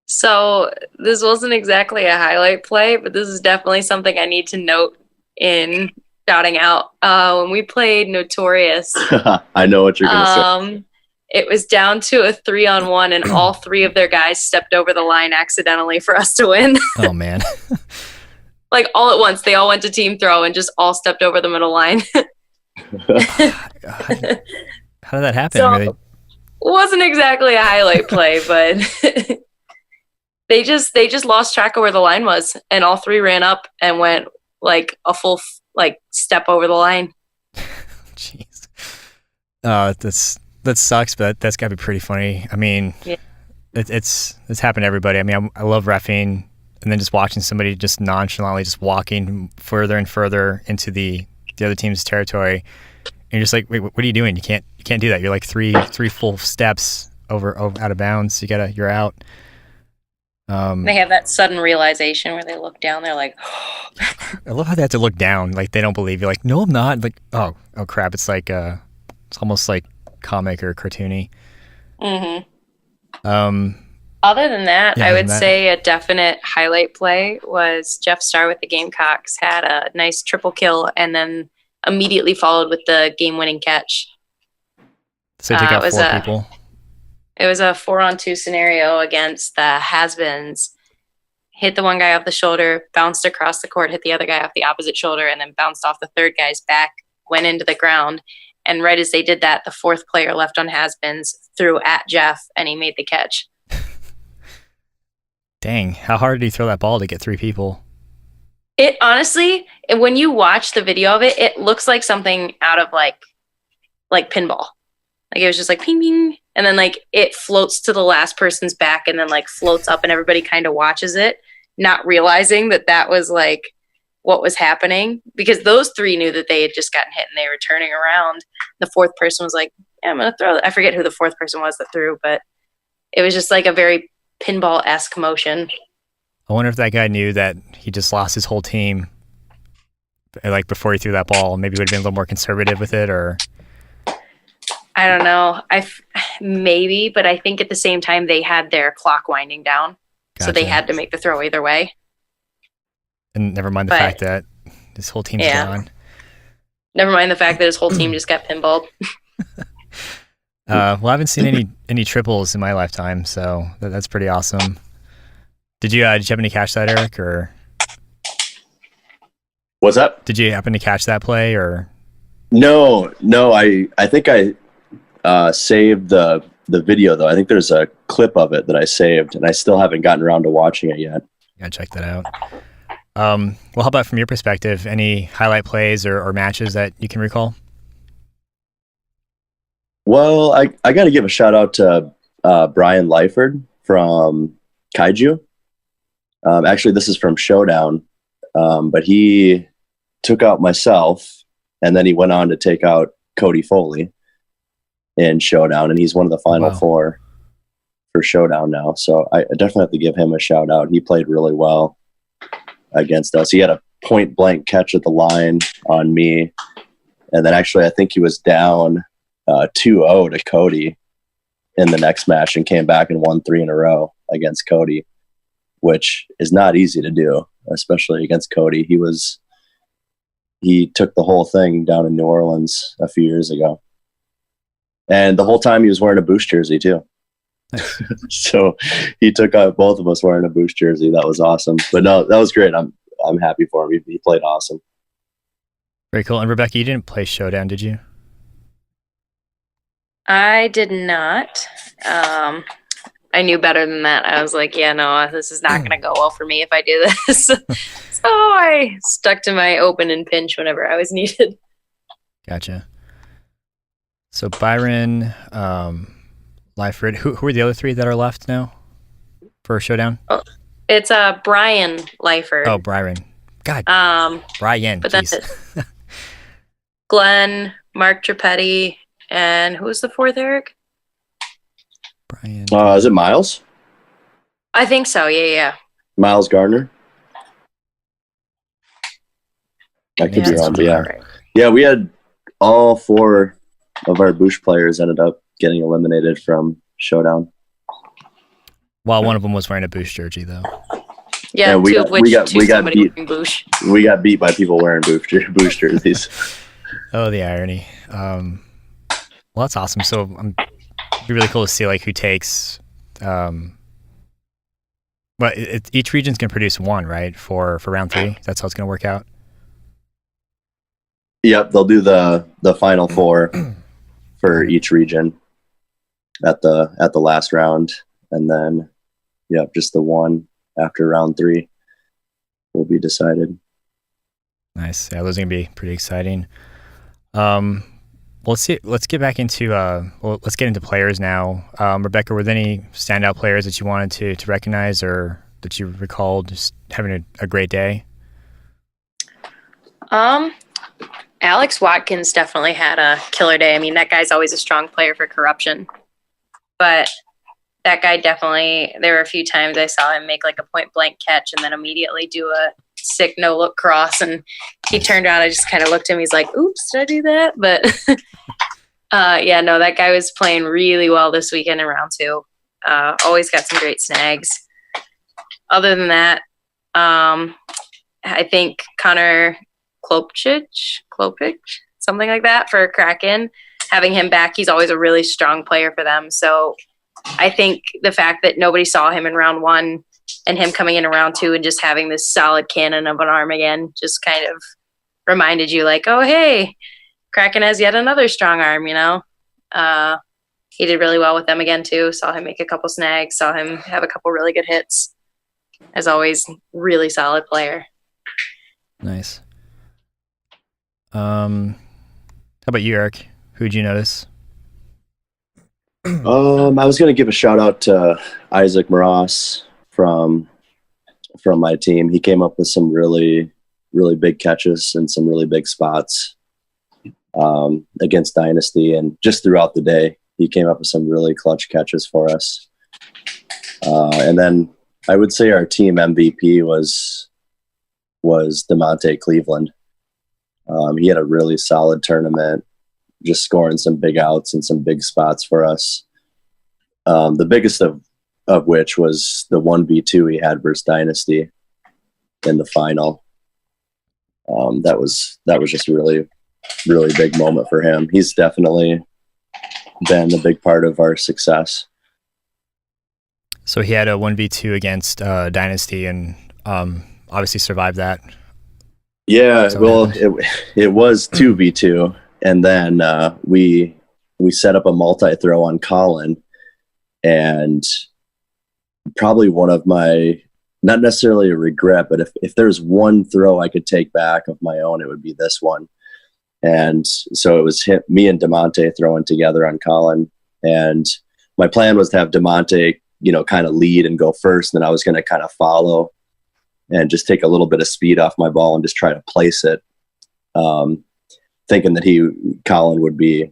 [SPEAKER 2] So this wasn't exactly a highlight play, but this is definitely something I need to note in shouting out. When we played Notorious,
[SPEAKER 3] I know what you're going to say.
[SPEAKER 2] it was down to a 3-on-1, and all three of their guys stepped over the line accidentally for us to win.
[SPEAKER 1] Oh, man.
[SPEAKER 2] Like all at once, they all went to team throw and just all stepped over the middle line.
[SPEAKER 1] How did that happen?
[SPEAKER 2] So,
[SPEAKER 1] Really?
[SPEAKER 2] wasn't exactly a highlight play, but they just lost track of where the line was, and all three ran up and went like a full like step over the line.
[SPEAKER 1] Jeez. That sucks, but that's got to be pretty funny. I mean,
[SPEAKER 2] Yeah.
[SPEAKER 1] it's happened to everybody. I mean, I love reffing, and then just watching somebody just nonchalantly just walking further and further into the other team's territory. And you're just like, wait, what are you doing? You can't do that. You're like three full steps over out of bounds. You're out.
[SPEAKER 2] They have that sudden realization where they look down. They're like,
[SPEAKER 1] I love how they have to look down. Like they don't believe you. Like, no, I'm not. Like, oh crap. It's like it's almost like comic or cartoony.
[SPEAKER 2] mm-hmm. Other than that, I would say a definite highlight play was Jeff Starr with the Gamecocks had a nice triple kill and then immediately followed with the game-winning catch.
[SPEAKER 1] So you take out 4 people?
[SPEAKER 2] It was a 4-on-2 scenario against the has-beens. Hit the one guy off the shoulder, bounced across the court, hit the other guy off the opposite shoulder, and then bounced off the third guy's back, went into the ground. And right as they did that, the 4th player left on has-beens threw at Jeff, and he made the catch.
[SPEAKER 1] Dang, how hard did he throw that ball to get 3 people?
[SPEAKER 2] It honestly, when you watch the video of it, it looks like something out of like pinball. Like it was just like ping ping, and then like it floats to the last person's back and then like floats up and everybody kind of watches it, not realizing that was like what was happening, because those 3 knew that they had just gotten hit and they were turning around. The 4th person was like, yeah, I'm going to throw it. I forget who the 4th person was that threw, but it was just like a very pinball-esque motion.
[SPEAKER 1] I wonder if that guy knew that he just lost his whole team, like before he threw that ball. Maybe he would have been a little more conservative with it, or
[SPEAKER 2] I don't know. Maybe, but I think at the same time they had their clock winding down, so they had to make the throw either way.
[SPEAKER 1] And never mind the fact that his whole team's gone.
[SPEAKER 2] Never mind the fact that his whole team just got pinballed.
[SPEAKER 1] Well, I haven't seen any triples in my lifetime, so that's pretty awesome. Did you have any catch that, Eric, or
[SPEAKER 3] what's that?
[SPEAKER 1] Did you happen to catch that play, or?
[SPEAKER 3] No. I think I saved the video though. I think there's a clip of it that I saved, and I still haven't gotten around to watching it yet.
[SPEAKER 1] Gotta check that out. Well, how about from your perspective, any highlight plays or matches that you can recall?
[SPEAKER 3] Well, I got to give a shout out to Brian Lyford from Kaiju. Actually, this is from Showdown, but he took out myself, and then he went on to take out Cody Foley in Showdown, and he's one of the final 4 for Showdown now. So I definitely have to give him a shout out. He played really well against us. He had a point blank catch at the line on me, and then actually I think he was down 2-0 to Cody in the next match and came back and won 3 in a row against Cody, which is not easy to do, especially against Cody. He took the whole thing down in New Orleans a few years ago. And the whole time he was wearing a Boosh jersey too. So he took out both of us wearing a Boosh jersey. That was awesome. But no, that was great. I'm happy for him. He played awesome.
[SPEAKER 1] Very cool. And Rebecca, you didn't play Showdown, did you?
[SPEAKER 2] I did not. I knew better than that. I was like, yeah, no, this is not going to go well for me if I do this. So I stuck to my open and pinch whenever I was needed.
[SPEAKER 1] Gotcha. So Byron, Lyford, who are the other 3 that are left now for Showdown?
[SPEAKER 2] Oh, it's Brian Lyford.
[SPEAKER 1] Oh, Byron. God. Brian.
[SPEAKER 2] But then Glenn, Mark Trapetti, and who was the 4th, Eric?
[SPEAKER 1] Brian.
[SPEAKER 3] Is it Miles?
[SPEAKER 2] I think so. Yeah.
[SPEAKER 3] Miles Gardner. I could be wrong, but yeah. Right. Yeah, we had all 4 of our Boosh players ended up getting eliminated from Showdown.
[SPEAKER 1] While one of them was wearing a Boosh jersey, though.
[SPEAKER 2] Yeah,
[SPEAKER 3] And we
[SPEAKER 2] two
[SPEAKER 3] got-
[SPEAKER 2] of which
[SPEAKER 3] we got-
[SPEAKER 2] two
[SPEAKER 3] we got
[SPEAKER 2] somebody
[SPEAKER 3] beat.
[SPEAKER 2] wearing Boosh.
[SPEAKER 3] We got beat by people wearing Boosh jerseys.
[SPEAKER 1] Oh, the irony. Well, that's awesome. So it'd be really cool to see like who takes. But each region's gonna produce one, right? For round 3. That's how it's gonna work out.
[SPEAKER 3] Yep, they'll do the final 4 for each region at the last round, and then just the one after round 3 will be decided.
[SPEAKER 1] Nice. Yeah, those are gonna be pretty exciting. Well, let's get back into let's get into players now. Rebecca, were there any standout players that you wanted to recognize or that you recall just having a great day?
[SPEAKER 2] Alex Watkins definitely had a killer day. I mean, that guy's always a strong player for Corruption. But that guy definitely, there were a few times I saw him make like a point blank catch and then immediately do a sick no look cross. And he turned around, I just kind of looked at him. He's like, oops, did I do that? But that guy was playing really well this weekend in round 2. Always got some great snags. Other than that, I think Connor Klopich, something like that for Kraken. Having him back, he's always a really strong player for them. So I think the fact that nobody saw him in round 1 and him coming in round 2 and just having this solid cannon of an arm again just kind of reminded you like, oh, hey, Kraken has yet another strong arm, He did really well with them again, too. Saw him make a couple snags, saw him have a couple really good hits. As always, really solid player.
[SPEAKER 1] Nice. How about you, Eric? Who'd you notice?
[SPEAKER 3] I was going to give a shout out to Isaac Moras from my team. He came up with some really, really big catches and some really big spots against Dynasty, and just throughout the day, he came up with some really clutch catches for us. And then I would say our team MVP was DeMonte Cleveland. He had a really solid tournament, just scoring some big outs and some big spots for us. The biggest of which was the 1v2 he had versus Dynasty in the final. That was just a really, really big moment for him. He's definitely been a big part of our success.
[SPEAKER 1] So he had a 1v2 against Dynasty and obviously survived that.
[SPEAKER 3] Yeah, well, it was 2v2, and then we set up a multi-throw on Colin, and probably one of my, not necessarily a regret, but if there's one throw I could take back of my own, it would be this one. And so it was me and DeMonte throwing together on Colin, and my plan was to have DeMonte, kind of lead and go first, and then I was going to kind of follow and just take a little bit of speed off my ball and just try to place it, thinking that Colin would be,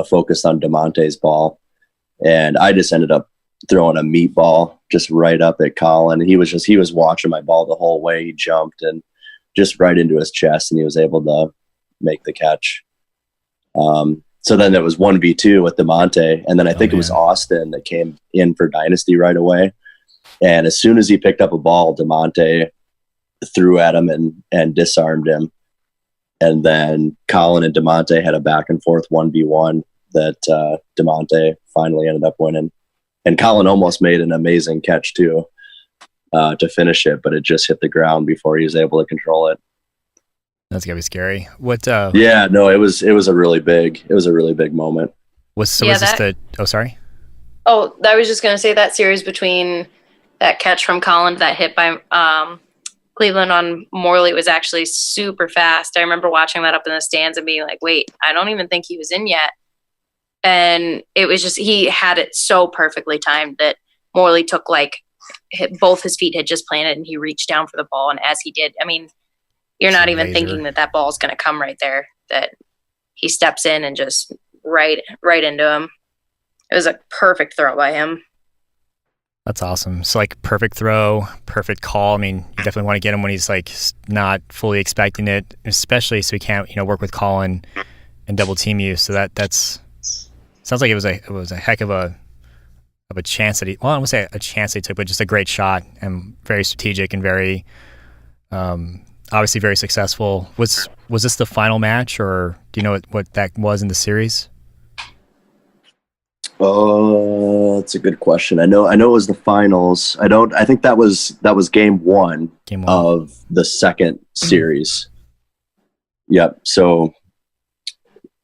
[SPEAKER 3] focused on DeMonte's ball. And I just ended up throwing a meatball just right up at Colin. He was watching my ball the whole way. He jumped and just right into his chest, and he was able to make the catch. So then it was 1v2 with DeMonte, and then I think it was Austin that came in for Dynasty right away. And as soon as he picked up a ball, DeMonte threw at him and disarmed him. And then Colin and DeMonte had a back and forth 1v1 that DeMonte finally ended up winning. And Colin almost made an amazing catch too to finish it, but it just hit the ground before he was able to control it.
[SPEAKER 1] That's gotta be scary.
[SPEAKER 3] Yeah, no, it was a really big moment.
[SPEAKER 1] Sorry.
[SPEAKER 2] Oh, I was just gonna say that series between that catch from Colin, that hit by Cleveland on Morley was actually super fast. I remember watching that up in the stands and being like, wait, I don't even think he was in yet. And it was just, he had it so perfectly timed that Morley took both his feet had just planted and he reached down for the ball. And as he did, I mean, you're not even thinking that ball is going to come right there, that he steps in and just right into him. It was a perfect throw by him.
[SPEAKER 1] That's awesome. So perfect throw, perfect call. I mean, you definitely want to get him when he's not fully expecting it, especially so he can't, work with Colin and double team you. So that's sounds like it was a heck of a a chance that I won't say a chance he took, but just a great shot and very strategic and very obviously very successful. Was this the final match, or do you know what that was in the series?
[SPEAKER 3] Oh, that's a good question. I know it was the finals. I think that was game one of the second series. Yep. So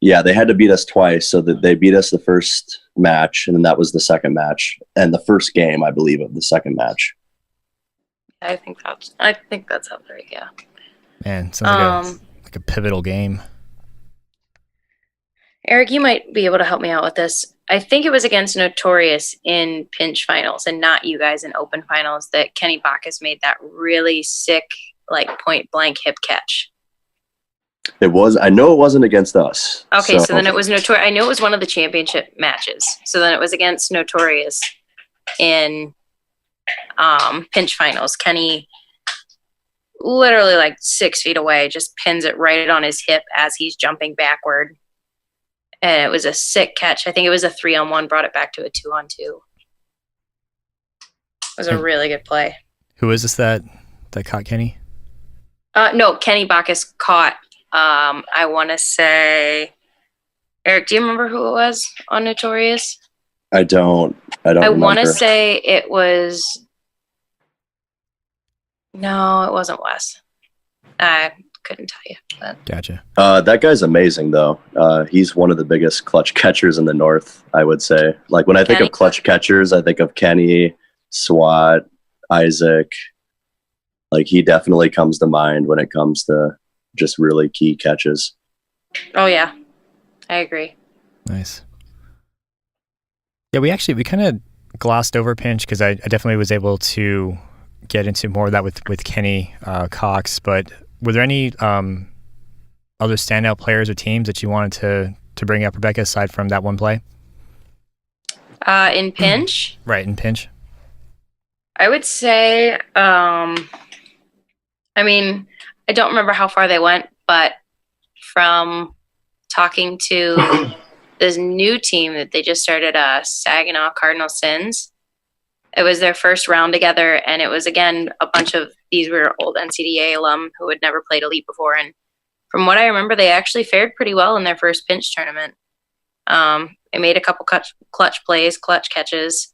[SPEAKER 3] yeah, they had to beat us twice. So that they beat us the first match, and then that was the second match, and the first game, I believe, of the second match.
[SPEAKER 2] I think that's up right. Yeah.
[SPEAKER 1] Man, sounds like a pivotal game.
[SPEAKER 2] Eric, you might be able to help me out with this. I think it was against Notorious in pinch finals and not you guys in open finals that Kenny Bacchus made that really sick, like point blank hip catch.
[SPEAKER 3] It was. I know it wasn't against us.
[SPEAKER 2] Okay, so then it was Notorious. I know it was one of the championship matches. So then it was against Notorious in pinch finals. Kenny, literally like 6 feet away, just pins it right on his hip as he's jumping backward. And it was a sick catch. I think it was a 3-on-1, brought it back to a 2-on-2. It was a really good play.
[SPEAKER 1] Who is this that caught Kenny?
[SPEAKER 2] No, Kenny Bacchus caught, I want to say, Eric, do you remember who it was on Notorious?
[SPEAKER 3] I don't remember.
[SPEAKER 2] I want to say it was, no, it wasn't Wes. I couldn't tell you. But.
[SPEAKER 1] Gotcha.
[SPEAKER 3] That guy's amazing, though. He's one of the biggest clutch catchers in the North, I would say. Like, when I think of clutch catchers, I think of Kenny, Swat, Isaac. Like, he definitely comes to mind when it comes to just really key catches.
[SPEAKER 2] Oh, yeah. I agree.
[SPEAKER 1] Nice. Yeah, we kind of glossed over pinch because I definitely was able to get into more of that with Kenny Cox, but were there any other standout players or teams that you wanted to bring up, Rebecca, aside from that one play?
[SPEAKER 2] In pinch?
[SPEAKER 1] Right, in pinch.
[SPEAKER 2] I would say, I mean, I don't remember how far they went, but from talking to this new team that they just started, Saginaw Cardinal Sins, it was their first round together, and it was, again, a bunch of, these were old NCDA alum who had never played Elite before, and from what I remember, they actually fared pretty well in their first pinch tournament. They made a couple clutch plays, clutch catches.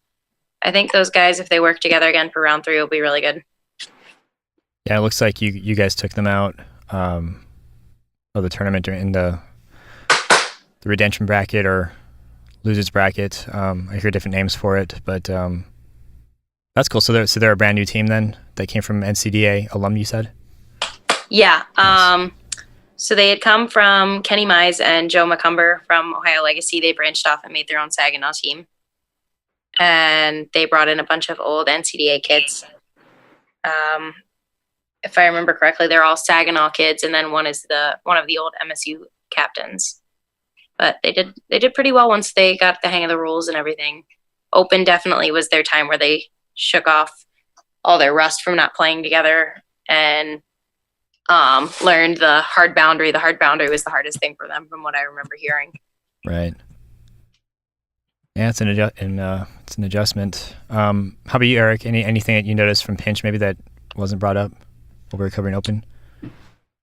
[SPEAKER 2] I think those guys, if they work together again for round 3, will be really good.
[SPEAKER 1] Yeah, it looks like you guys took them out of the tournament in the redemption bracket or losers bracket. I hear different names for it, but that's cool. So they're a brand new team then that came from NCDA alum, you said?
[SPEAKER 2] Yeah.
[SPEAKER 1] Nice.
[SPEAKER 2] So they had come from Kenny Mize and Joe McCumber from Ohio Legacy. They branched off and made their own Saginaw team. And they brought in a bunch of old NCDA kids. If I remember correctly, they're all Saginaw kids, and then one of the old MSU captains. But they did pretty well once they got the hang of the rules and everything. Open definitely was their time where they shook off all their rust from not playing together and learned the hard boundary. The hard boundary was the hardest thing for them, from what I remember hearing.
[SPEAKER 1] Right. Yeah, it's an adjustment. How about you, Eric? Anything that you noticed from pinch maybe that wasn't brought up while we were covering open?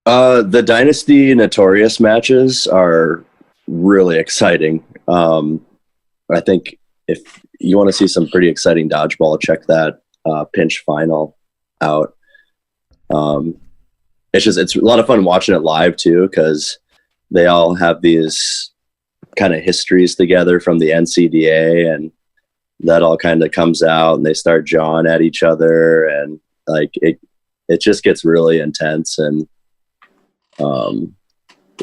[SPEAKER 3] The Dynasty Notorious matches are really exciting. I think if you want to see some pretty exciting dodgeball, check that pinch final out. It's a lot of fun watching it live too, because they all have these kind of histories together from the NCDA, and that all kind of comes out, and they start jawing at each other, and like it just gets really intense, and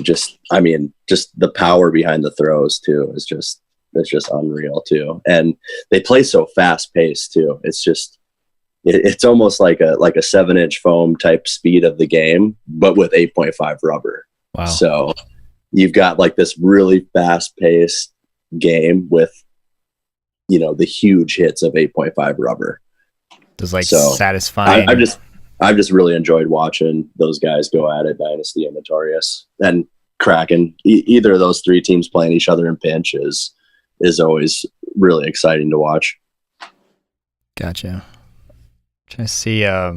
[SPEAKER 3] just the power behind the throws too is just unreal too, and they play so fast paced too. It's almost like a 7-inch foam type speed of the game, but with 8.5 rubber.
[SPEAKER 1] Wow!
[SPEAKER 3] So you've got like this really fast paced game with, the huge hits of 8.5 rubber.
[SPEAKER 1] It's satisfying.
[SPEAKER 3] I've just really enjoyed watching those guys go at it, Dynasty and Notorious and Kraken. Either of those three teams playing each other in pinch is always really exciting to watch.
[SPEAKER 1] Gotcha. Trying to see how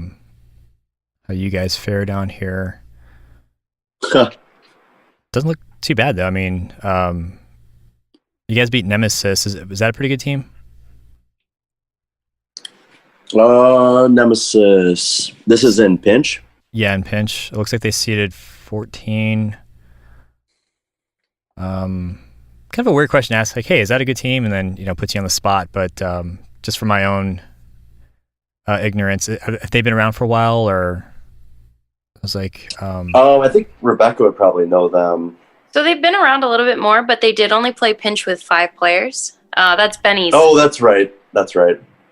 [SPEAKER 1] you guys fare down here. Doesn't look too bad though. I mean, you guys beat Nemesis. Was that a pretty good team?
[SPEAKER 3] Nemesis. This is in pinch?
[SPEAKER 1] Yeah, in pinch. It looks like they seeded 14. Kind of a weird question to ask, like, hey, is that a good team? And then, puts you on the spot. But just for my own ignorance, have they been around for a while, or I was like...
[SPEAKER 3] I think Rebecca would probably know them.
[SPEAKER 2] So they've been around a little bit more, but they did only play pinch with 5 players. That's Benny's.
[SPEAKER 3] Oh, that's right.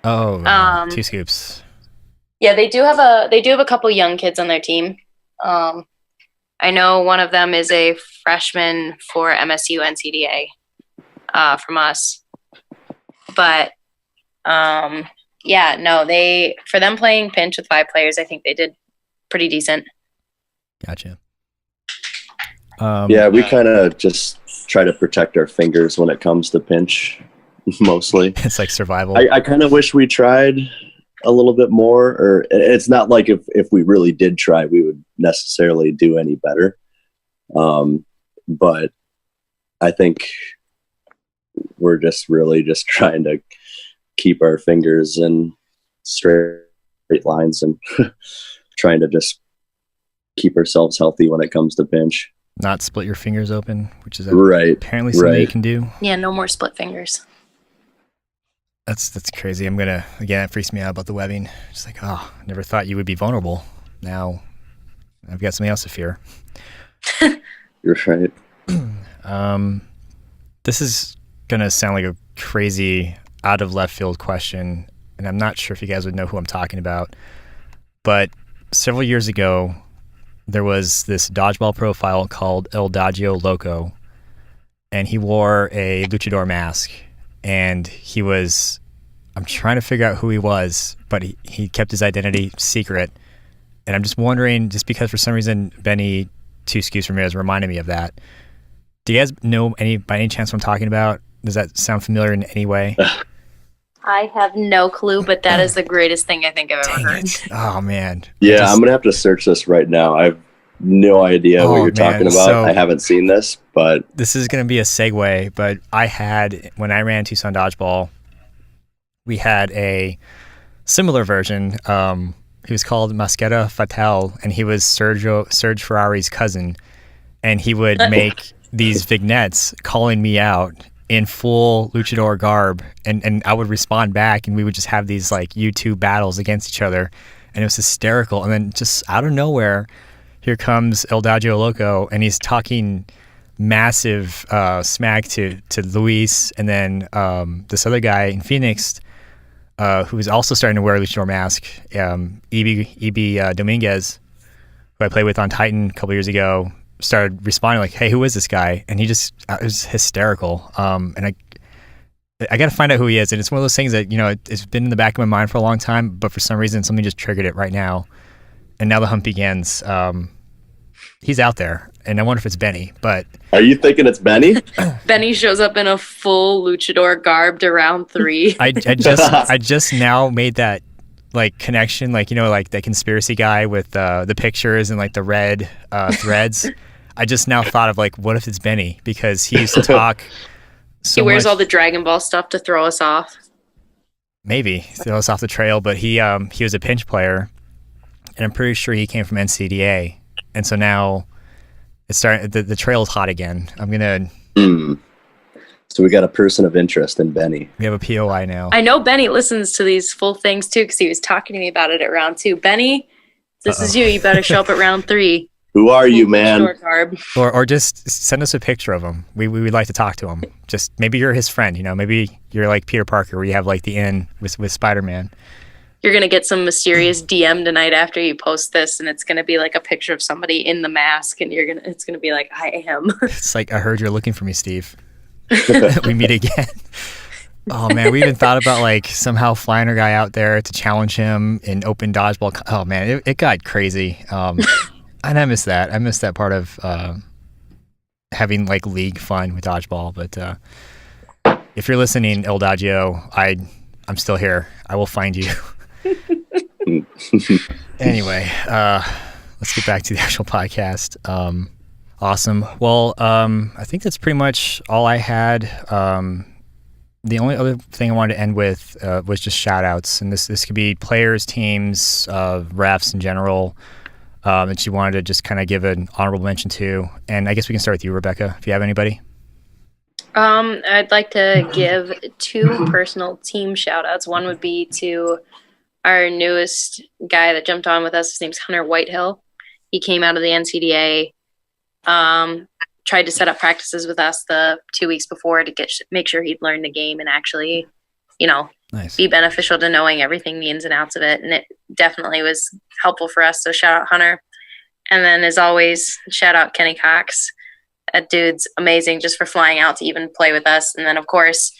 [SPEAKER 1] Oh, 2 scoops.
[SPEAKER 2] Yeah, they do have a couple young kids on their team. I know one of them is a freshman for MSU NCDA from us. But for them playing pinch with 5 players, I think they did pretty decent.
[SPEAKER 1] Gotcha.
[SPEAKER 3] We kind of just try to protect our fingers when it comes to pinch, mostly.
[SPEAKER 1] It's like survival.
[SPEAKER 3] I kind of wish we tried a little bit more, or it's not like if we really did try, we would necessarily do any better. But I think we're just really just trying to keep our fingers in straight lines and trying to just keep ourselves healthy when it comes to pinch.
[SPEAKER 1] Not split your fingers open, which is
[SPEAKER 3] apparently
[SPEAKER 1] something you can do.
[SPEAKER 2] Yeah, no more split fingers.
[SPEAKER 1] That's crazy. It freaks me out about the webbing. Just like, I never thought you would be vulnerable. Now I've got something else to fear.
[SPEAKER 3] You're right.
[SPEAKER 1] This is going to sound like a crazy out of left field question, and I'm not sure if you guys would know who I'm talking about, but several years ago, there was this dodgeball profile called El Dodgio Loco, and he wore a luchador mask, and I'm trying to figure out who he was, but he kept his identity secret, and I'm just wondering, just because for some reason Benny Two Scoops Ramirez reminded me of that. Do you guys know by any chance what I'm talking about? Does that sound familiar in any way?
[SPEAKER 2] I have no clue, but that is the greatest thing I think I've ever heard.
[SPEAKER 1] Oh, man.
[SPEAKER 3] Yeah, I'm going to have to search this right now. I have no idea what you're talking about. I haven't seen this, but...
[SPEAKER 1] This is going to be a segue, but when I ran Tucson Dodgeball, we had a similar version. He was called Masquera Fatale, and he was Serge Ferrari's cousin, and he would make these vignettes calling me out in full luchador garb, and I would respond back, and we would just have these like YouTube battles against each other, and it was hysterical. And then just out of nowhere, here comes El Dodgio Loco, and he's talking massive smack to Luis, and then this other guy in Phoenix who was also starting to wear a luchador mask, EB Dominguez, who I played with on Titan a couple years ago, started responding like, hey, who is this guy? And he just, it was hysterical. And I got to find out who he is. And it's one of those things that, it's been in the back of my mind for a long time, but for some reason, something just triggered it right now. And now the hunt begins. He's out there, and I wonder if it's Benny, but...
[SPEAKER 3] Are you thinking it's Benny?
[SPEAKER 2] Benny shows up in a full luchador garb to round 3.
[SPEAKER 1] I just now made that like connection, like like that conspiracy guy with the pictures and like the red threads. I just now thought of like, what if it's Benny, because he used to talk so
[SPEAKER 2] he wears
[SPEAKER 1] much.
[SPEAKER 2] all the Dragon Ball stuff to throw us off.
[SPEAKER 1] Maybe throw us off the trail, but he was a pinch player, and I'm pretty sure he came from NCDA, and so now it's starting. The trail is hot again. I'm gonna.
[SPEAKER 3] So we got a person of interest in Benny.
[SPEAKER 1] We have a POI now.
[SPEAKER 2] I know Benny listens to these full things too, because he was talking to me about it at round 2. Benny, this is you. You better show up at round 3.
[SPEAKER 3] Who are you, man?
[SPEAKER 1] Or just send us a picture of him. We would like to talk to him. Just maybe you're his friend. Maybe you're like Peter Parker, where you have like the in with Spider-Man.
[SPEAKER 2] You're gonna get some mysterious DM tonight after you post this, and it's gonna be like a picture of somebody in the mask, and it's gonna be like, I am.
[SPEAKER 1] It's like, I heard you're looking for me, Steve. We meet again. Oh man, we even thought about like somehow flying our guy out there to challenge him in open dodgeball. Oh man, it got crazy. And I miss that. I miss that part of having like league fun with dodgeball. But if you're listening, El Dodgio, I'm still here. I will find you. Anyway, let's get back to the actual podcast. Awesome. Well, I think that's pretty much all I had. The only other thing I wanted to end with was just shout outs. And this could be players, teams, refs in general, that you wanted to just kind of give an honorable mention to. And I guess we can start with you, Rebecca, if you have anybody.
[SPEAKER 2] I'd like to give 2 personal team shout outs. One would be to our newest guy that jumped on with us. His name's Hunter Whitehill. He came out of the NCDA, tried to set up practices with us the 2 weeks before to make sure he'd learn the game and actually,
[SPEAKER 1] Nice.
[SPEAKER 2] be beneficial to knowing everything, the ins and outs of it. And it definitely was helpful for us. So shout out Hunter. And then as always, shout out Kenny Cox. That dude's amazing just for flying out to even play with us. And then, of course,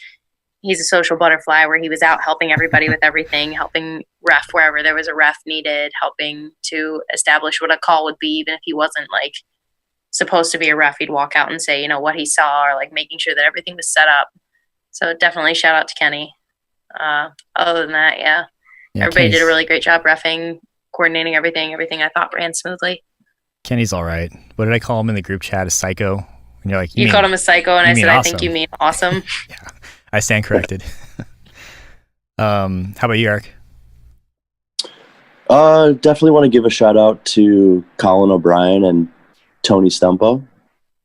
[SPEAKER 2] he's a social butterfly where he was out helping everybody with everything, helping ref wherever there was a ref needed, helping to establish what a call would be, even if he wasn't supposed to be a ref. He'd walk out and say, what he saw, or making sure that everything was set up. So definitely shout out to Kenny. Other than that, yeah everybody did a really great job reffing, coordinating everything. Everything I thought ran smoothly.
[SPEAKER 1] Kenny's all right. What did I call him in the group chat? A psycho? And you're like,
[SPEAKER 2] you called him a psycho, and I said, awesome. I think you mean awesome.
[SPEAKER 1] Yeah, I stand corrected. How about you, Eric?
[SPEAKER 3] Definitely want to give a shout out to Colin O'Brien and Tony Stumpo.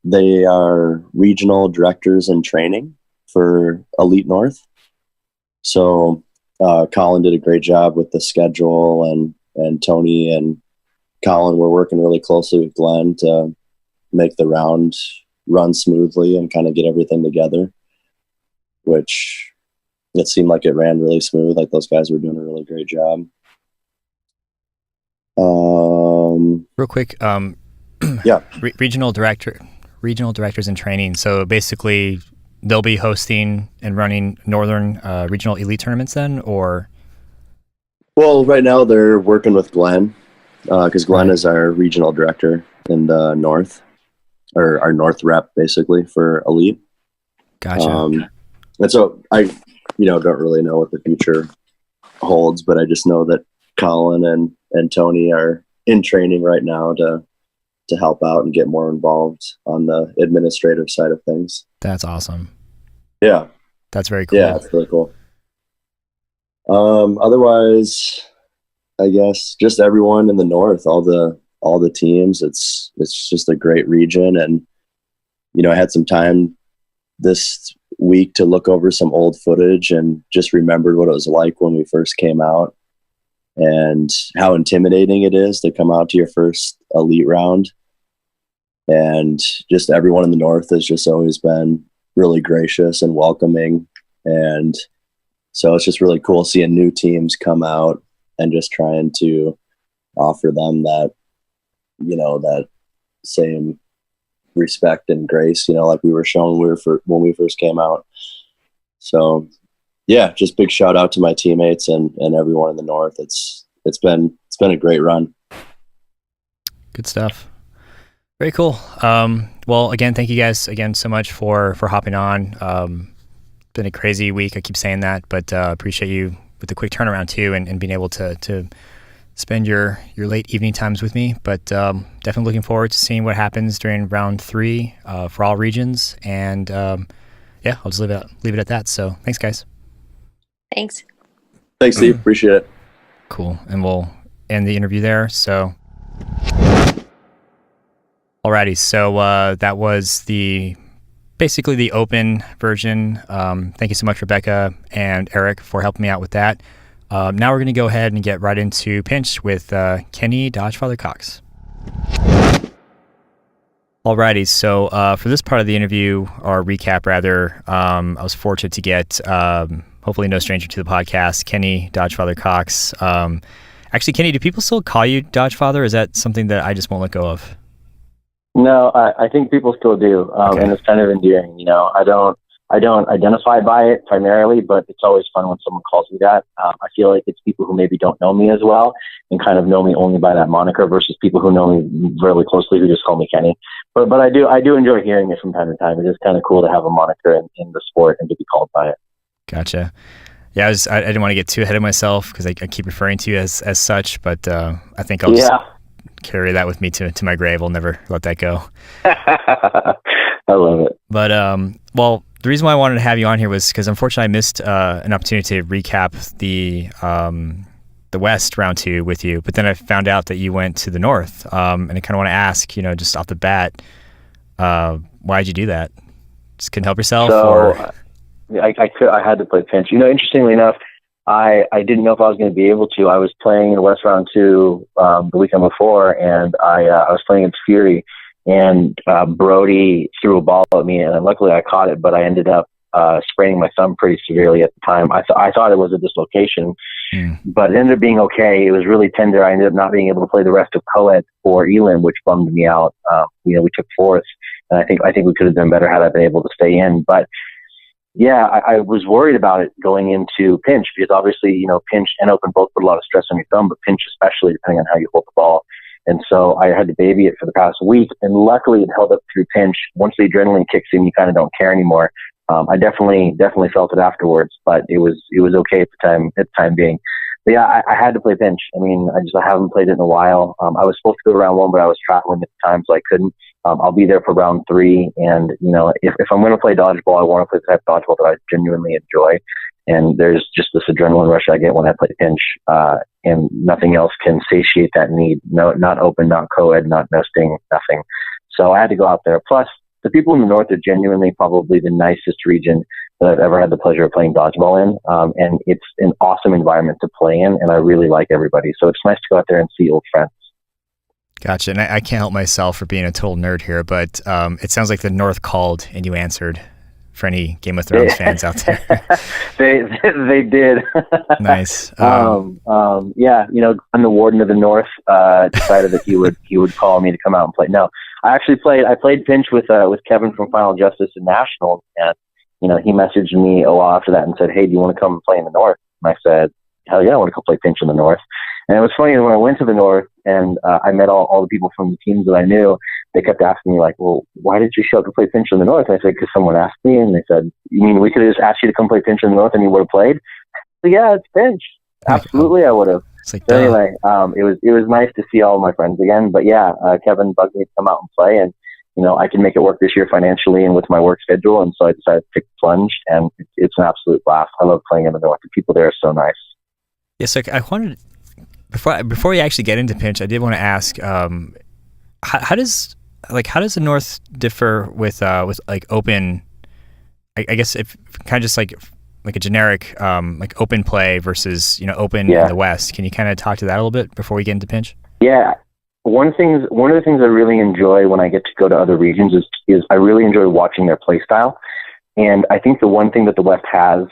[SPEAKER 3] They are regional directors in training for Elite North. So Colin did a great job with the schedule, and Tony and Colin were working really closely with Glenn to make the round run smoothly and kind of get everything together, which it seemed like it ran really smooth. Those guys were doing a really great job.
[SPEAKER 1] Real quick,
[SPEAKER 3] yeah,
[SPEAKER 1] regional directors in training. So basically, they'll be hosting and running Northern regional elite tournaments then, or?
[SPEAKER 3] Well, right now they're working with Glenn because Glenn is our regional director in the North, or our North rep basically for Elite.
[SPEAKER 1] Gotcha.
[SPEAKER 3] And so I, don't really know what the future holds, but I just know that Colin and Tony are in training right now to help out and get more involved on the administrative side of things.
[SPEAKER 1] That's awesome.
[SPEAKER 3] Yeah.
[SPEAKER 1] That's very cool.
[SPEAKER 3] Yeah, it's really cool. Otherwise, I guess just everyone in the North, all the teams, it's just a great region. And, I had some time this week to look over some old footage and just remembered what it was like when we first came out and how intimidating it is to come out to your first elite round. And just everyone in the North has just always been really gracious and welcoming. And so it's just really cool seeing new teams come out and just trying to offer them that, that same respect and grace, like we were shown when we first came out. So yeah, just big shout out to my teammates and everyone in the North. It's been a great run.
[SPEAKER 1] Good stuff. Very cool. Well, again, thank you guys again so much for hopping on. It's been a crazy week. I keep saying that, but appreciate you with the quick turnaround too, and being able to spend your late evening times with me. But definitely looking forward to seeing what happens during round 3 for all regions. And yeah, I'll just leave it at that. So thanks, guys.
[SPEAKER 2] Thanks.
[SPEAKER 3] Thanks, Steve. Appreciate it.
[SPEAKER 1] Cool. And we'll end the interview there. So. Alrighty, so that was basically the open version. Thank you so much, Rebecca and Eric, for helping me out with that. Now we're going to go ahead and get right into Pinch with Kenny Dodgefather Cox. Alrighty, so for this part of the interview, or recap rather, I was fortunate to get, hopefully no stranger to the podcast, Kenny Dodgefather Cox. Actually, Kenny, do people still call you Dodgefather? Is that something that I just won't let go of?
[SPEAKER 4] No, I think people still do,
[SPEAKER 1] Okay.
[SPEAKER 4] and it's kind of endearing. I don't identify by it primarily, but it's always fun when someone calls me that. I feel like it's people who maybe don't know me as well and kind of know me only by that moniker versus people who know me really closely who just call me Kenny. But I do enjoy hearing it from time to time. It is kind of cool to have a moniker in the sport and to be called by it.
[SPEAKER 1] Gotcha. Yeah, I didn't want to get too ahead of myself because I keep referring to you as such, but I think I'll just carry that with me to my grave. I'll never let that go.
[SPEAKER 4] I love it.
[SPEAKER 1] But well, the reason why I wanted to have you on here was because unfortunately I missed an opportunity to recap the West round 2 with you. But then I found out that you went to the North, and I kind of want to ask, just off the bat, why'd you do that? Just couldn't help yourself?
[SPEAKER 4] So I had to play pinch. Interestingly enough, I didn't know if I was going to be able to. I was playing in West round 2 the weekend before, and I was playing against Fury, and Brody threw a ball at me, and luckily I caught it, but I ended up spraining my thumb pretty severely at the time. I thought it was a dislocation, but it ended up being okay. It was really tender. I ended up not being able to play the rest of co-ed for Elam, which bummed me out. We took 4th, and I think we could have done better had I been able to stay in. But yeah, I was worried about it going into pinch because obviously, pinch and open both put a lot of stress on your thumb, but pinch especially depending on how you hold the ball. And so I had to baby it for the past week, and luckily it held up through pinch. Once the adrenaline kicks in, you kind of don't care anymore. I definitely felt it afterwards, but it was okay at the time being. But yeah, I had to play pinch. I haven't played it in a while. I was supposed to go to round 1, but I was traveling at the time, so I couldn't. I'll be there for round 3, and if I'm going to play dodgeball, I want to play the type of dodgeball that I genuinely enjoy. And there's just this adrenaline rush I get when I play pinch, and nothing else can satiate that need. No, not open, not co-ed, not nesting, nothing. So I had to go out there. Plus, the people in the North are genuinely probably the nicest region that I've ever had the pleasure of playing dodgeball in. And it's an awesome environment to play in, and I really like everybody. So it's nice to go out there and see old friends.
[SPEAKER 1] Gotcha. And I can't help myself for being a total nerd here, but it sounds like the North called and you answered. For any Game of Thrones fans out there,
[SPEAKER 4] they did.
[SPEAKER 1] Nice.
[SPEAKER 4] Yeah, I'm the Warden of the North. Decided that he would call me to come out and play. No, I played pinch with Kevin from Final Justice and Nationals, and he messaged me a while after that and said, "Hey, do you want to come and play in the North?" And I said, "Hell yeah, I want to go play pinch in the North." And it was funny when I went to the North and I met all the people from the teams that I knew. They kept asking me like, "Well, why did you show up to play pinch in the North?" And I said, "Because someone asked me." And they said, "You mean we could have just asked you to come play pinch in the North and you would have played?" So yeah, it's pinch. Absolutely, I would have.
[SPEAKER 1] It's like,
[SPEAKER 4] so anyway, it was nice to see all my friends again. But yeah, Kevin bugged me to come out and play, and I can make it work this year financially and with my work schedule. And so I decided to take the plunge, and it's an absolute blast. I love playing in the North. The people there are so nice.
[SPEAKER 1] Yeah, so I wanted, before we actually get into pinch, I did want to ask, how does the North differ with like open? I guess if kind of just like a generic like open play versus open in the West. Can you kind of talk to that a little bit before we get into pinch?
[SPEAKER 4] Yeah, one of the things I really enjoy when I get to go to other regions is I really enjoy watching their play style, and I think the one thing that the West has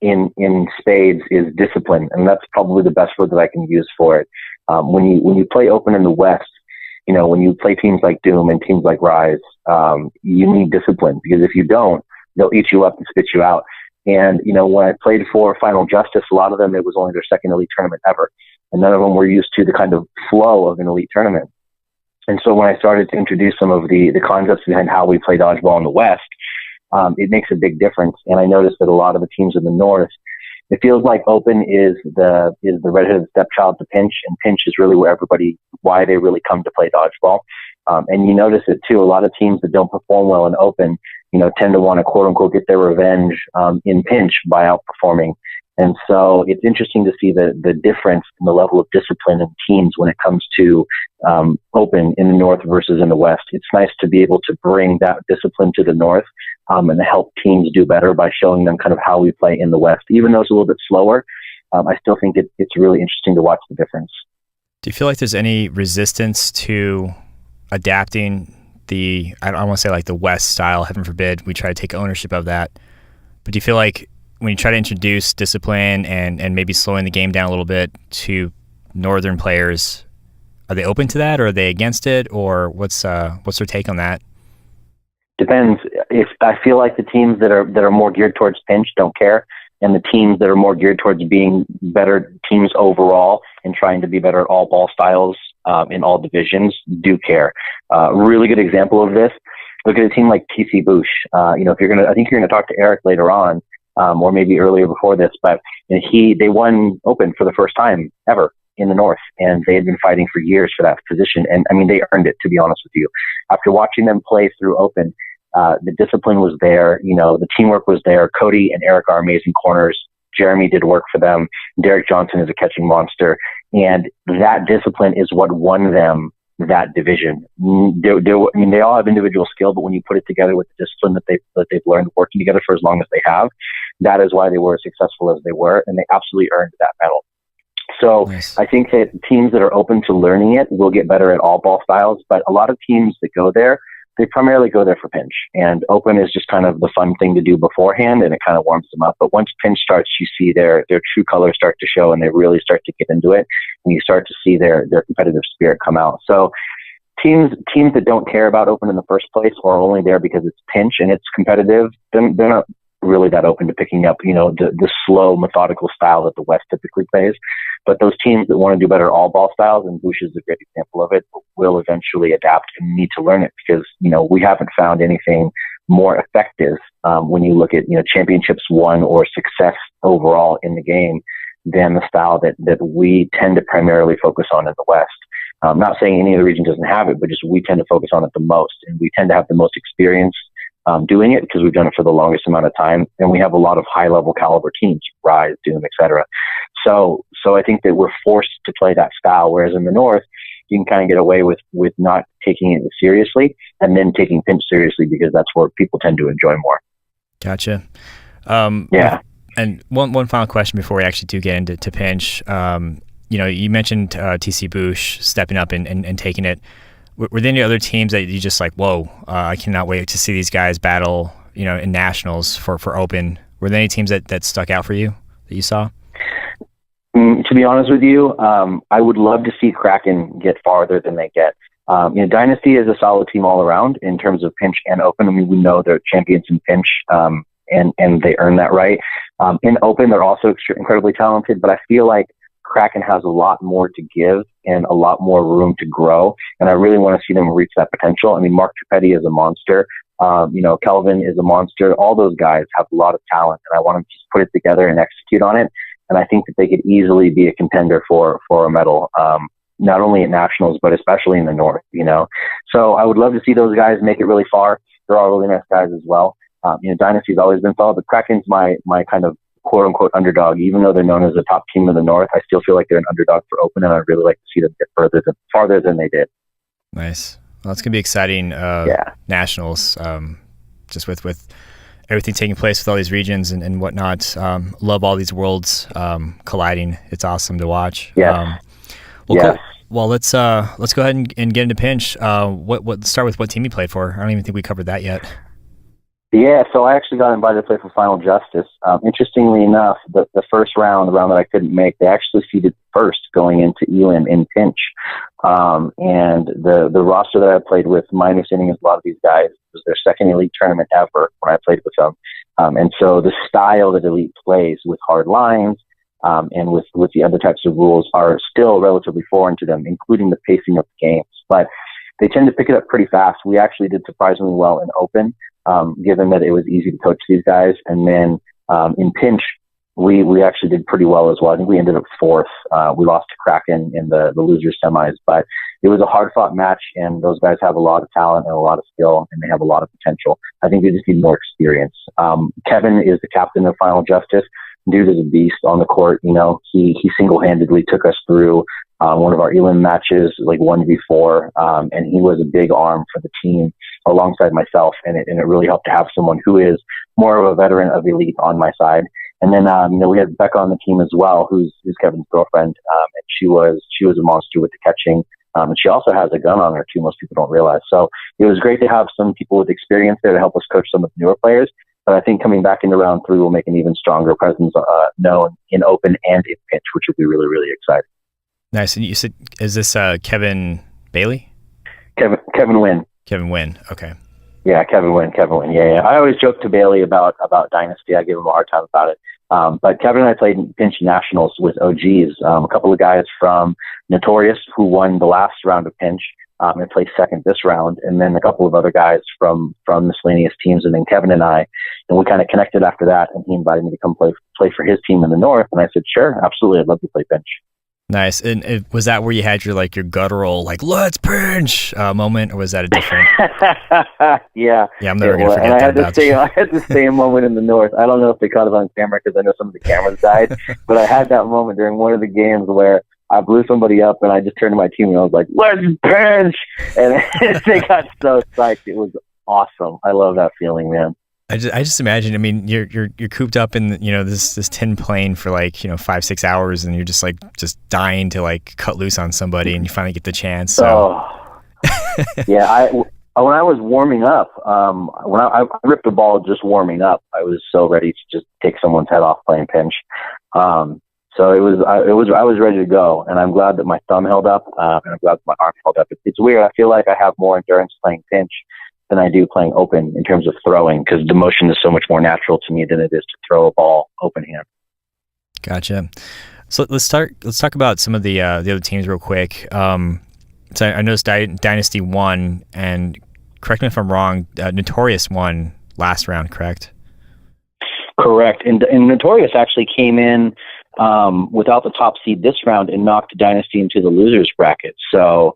[SPEAKER 4] in spades is discipline, and that's probably the best word that I can use for it. When you play open in the West, when you play teams like Doom and teams like Rise, you need discipline, because if you don't, they'll eat you up and spit you out. And, when I played for Final Justice, a lot of them, it was only their second elite tournament ever. And none of them were used to the kind of flow of an elite tournament. And so when I started to introduce some of the concepts behind how we play dodgeball in the West, it makes a big difference. And I noticed that a lot of the teams in the North, it feels like open is the redheaded stepchild to pinch, and pinch is really why they really come to play dodgeball. And you notice it too. A lot of teams that don't perform well in open, tend to want to quote unquote get their revenge in pinch by outperforming. And so it's interesting to see the difference in the level of discipline in teams when it comes to open in the North versus in the West. It's nice to be able to bring that discipline to the North and help teams do better by showing them kind of how we play in the West. Even though it's a little bit slower, I still think it's really interesting to watch the difference.
[SPEAKER 1] Do you feel like there's any resistance to adapting I don't want to say like the West style, heaven forbid we try to take ownership of that, but do you feel like when you try to introduce discipline and maybe slowing the game down a little bit to Northern players, are they open to that, or are they against it, or what's their take on that?
[SPEAKER 4] Depends. If I feel like the teams that are more geared towards pinch don't care, and the teams that are more geared towards being better teams overall and trying to be better at all ball styles in all divisions do care. Really good example of this. Look at a team like TC Boosh. I think you're gonna talk to Eric later on. or maybe earlier before this, but they won Open for the first time ever in the North, and they had been fighting for years for that position. And I mean, they earned it, to be honest with you. After watching them play through Open, the discipline was there, the teamwork was there. Cody and Eric are amazing corners. Jeremy did work for them. Derek Johnson is a catching monster. And that discipline is what won them that division. They all have individual skill, but when you put it together with the discipline that they've learned working together for as long as they have, that is why they were as successful as they were, and they absolutely earned that medal. So nice. I think that teams that are open to learning it will get better at all ball styles, but a lot of teams that go there, they primarily go there for pinch, and Open is just kind of the fun thing to do beforehand, and it kind of warms them up. But once pinch starts, you see their true colors start to show, and they really start to get into it, and you start to see their competitive spirit come out. So teams that don't care about Open in the first place, or are only there because it's pinch and it's competitive, they're not really that open to picking up, the slow, methodical style that the West typically plays. But those teams that want to do better all ball styles, and Boosh is a great example of it, will eventually adapt and need to learn it, because, we haven't found anything more effective when you look at, championships won or success overall in the game than the style that we tend to primarily focus on in the West. I'm not saying any of the region doesn't have it, but just we tend to focus on it the most, and we tend to have the most experience doing it because we've done it for the longest amount of time, and we have a lot of high-level caliber teams, Rise, Doom, etc. So I think that we're forced to play that style, whereas in the North, you can kind of get away with not taking it seriously and then taking pinch seriously, because that's where people tend to enjoy more.
[SPEAKER 1] Gotcha.
[SPEAKER 4] Yeah.
[SPEAKER 1] And one final question before we actually do get into pinch. You mentioned TC Boosh stepping up and taking it. Were there any other teams that you just like, whoa, I cannot wait to see these guys battle, in nationals for Open? Were there any teams that stuck out for you that you saw?
[SPEAKER 4] To be honest with you, I would love to see Kraken get farther than they get. Dynasty is a solid team all around in terms of pinch and Open. I mean, we know they're champions in pinch, and they earn that right. In Open, they're also incredibly talented, but I feel like Kraken has a lot more to give and a lot more room to grow, and I really want to see them reach that potential. I mean, Mark Trippetti is a monster. Kelvin is a monster. All those guys have a lot of talent, and I want them to just put it together and execute on it. And I think that they could easily be a contender for a medal, not only at nationals, but especially in the North, So I would love to see those guys make it really far. They're all really nice guys as well. Dynasty's always been solid, but Kraken's my kind of quote unquote underdog. Even though they're known as the top team in the North, I still feel like they're an underdog for Open, and I'd really like to see them get farther than they did.
[SPEAKER 1] Nice. Well, it's going to be exciting nationals, just with everything taking place with all these regions and whatnot. Love all these worlds colliding. It's awesome to watch.
[SPEAKER 4] Yeah.
[SPEAKER 1] Cool. Well, let's go ahead and get into pinch. Start with what team you played for. I don't even think we covered that yet.
[SPEAKER 4] Yeah, so I actually got invited to play for Final Justice. Interestingly enough, the first round, the round that I couldn't make, they actually seeded first going into Elam in pinch. And the roster that I played with, my understanding is a lot of these guys, it was their second Elite tournament ever when I played with them. And so the style that Elite plays with hard lines and with the other types of rules are still relatively foreign to them, including the pacing of the games. But they tend to pick it up pretty fast. We actually did surprisingly well in Open, given that it was easy to coach these guys. And then in pinch, we actually did pretty well as well. I think we ended up fourth. We lost to Kraken in the losers semis, but it was a hard-fought match, and those guys have a lot of talent and a lot of skill, and they have a lot of potential. I think they just need more experience. Kevin is the captain of Final Justice. Dude is a beast on the court. He single-handedly took us through one of our Elam matches, like 1v4, and he was a big arm for the team alongside myself, and it really helped to have someone who is more of a veteran of Elite on my side. And then we had Becca on the team as well, who's Kevin's girlfriend, and she was a monster with the catching, and she also has a gun on her too. Most people don't realize. So it was great to have some people with experience there to help us coach some of the newer players. But I think coming back into round 3 will make an even stronger presence known in Open and in pitch, which will be really, really exciting.
[SPEAKER 1] Nice. And you said, is this Kevin Bailey?
[SPEAKER 4] Kevin Wynn.
[SPEAKER 1] Kevin Wynn. Okay.
[SPEAKER 4] Yeah, Kevin Wynn. Yeah. I always joke to Bailey about Dynasty. I give him a hard time about it. But Kevin and I played pinch nationals with OGs. A couple of guys from Notorious who won the last round of pinch. and play second this round. And then a couple of other guys from miscellaneous teams, and then Kevin and I, and we kind of connected after that. And he invited me to come play for his team in the North. And I said, sure, absolutely, I'd love to play pinch.
[SPEAKER 1] Nice. And was that where you had your guttural let's pinch moment, or was that a different?
[SPEAKER 4] Yeah.
[SPEAKER 1] Yeah, I'm never gonna forget
[SPEAKER 4] and
[SPEAKER 1] that.
[SPEAKER 4] I had the same moment in the North. I don't know if they caught it on camera because I know some of the cameras died, but I had that moment during one of the games where I blew somebody up, and I just turned to my team and I was like, "Let's pinch!" And they got so psyched. It was awesome. I love that feeling, man.
[SPEAKER 1] I just imagine. I mean, you're cooped up in this tin plane for 5-6 hours, and you're just dying to cut loose on somebody, and you finally get the chance. So.
[SPEAKER 4] Yeah. When I was warming up, when I ripped the ball just warming up, I was so ready to just take someone's head off playing pinch. So I was ready to go, and I'm glad that my thumb held up, and I'm glad that my arm held up. It's weird. I feel like I have more endurance playing pinch than I do playing open in terms of throwing, because the motion is so much more natural to me than it is to throw a ball open hand.
[SPEAKER 1] Gotcha. So let's talk about some of the other teams real quick. So I noticed Dynasty won, and correct me if I'm wrong, Notorious won last round, correct?
[SPEAKER 4] Correct. And Notorious actually came in without the top seed this round and knocked Dynasty into the losers bracket. So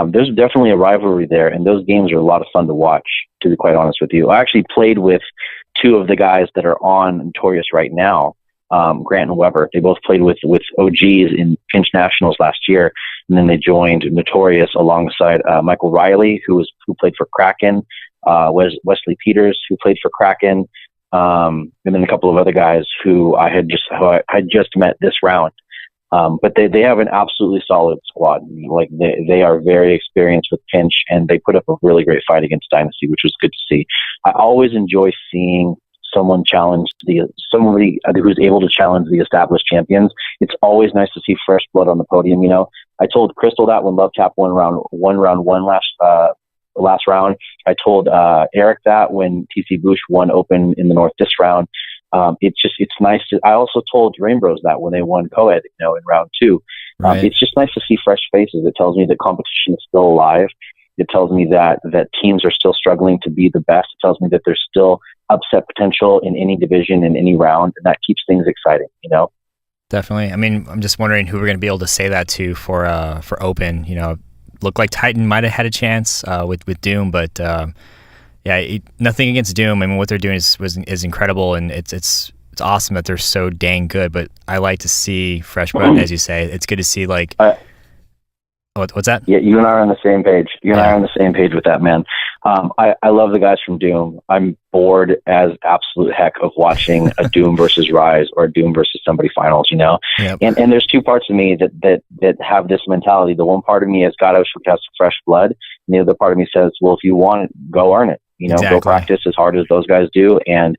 [SPEAKER 4] there's definitely a rivalry there, and those games are a lot of fun to watch, to be quite honest with you. I actually played with two of the guys that are on Notorious right now, Grant and Weber. They both played with OGs in Pinch Nationals last year, and then they joined Notorious alongside Michael Riley, who played for Kraken, Wesley Peters, who played for Kraken, and then a couple of other guys who I had just met this round. But they have an absolutely solid squad. They are very experienced with pinch, and they put up a really great fight against Dynasty, which was good to see. I always enjoy seeing somebody who's able to challenge the established champions. It's always nice to see fresh blood on the podium. I told Crystal that when Love Tap won round one last round. I told Eric that when TC Boosh won Open in the North this round. It's nice to. I also told Rainbows that when they won co-ed, in round 2.
[SPEAKER 1] Right.
[SPEAKER 4] It's just nice to see fresh faces. It tells me that competition is still alive. It tells me that teams are still struggling to be the best. It tells me that there's still upset potential in any division, in any round, and that keeps things exciting.
[SPEAKER 1] Definitely. I mean, I'm just wondering who we're going to be able to say that to for Open. Looked like Titan might have had a chance with Doom, but. Yeah, nothing against Doom. I mean, what they're doing is incredible, and it's awesome that they're so dang good. But I like to see fresh blood, as you say. It's good to see what's that?
[SPEAKER 4] Yeah, you and I are on the same page. You and I are on the same page with that, man. I love the guys from Doom. I'm bored as absolute heck of watching a Doom versus Rise or a Doom versus somebody finals.
[SPEAKER 1] Yep.
[SPEAKER 4] And there's two parts of me that have this mentality. The one part of me is God, I wish we had some fresh blood, and the other part of me says, well, if you want it, go earn it.
[SPEAKER 1] Exactly.
[SPEAKER 4] Go practice as hard as those guys do, and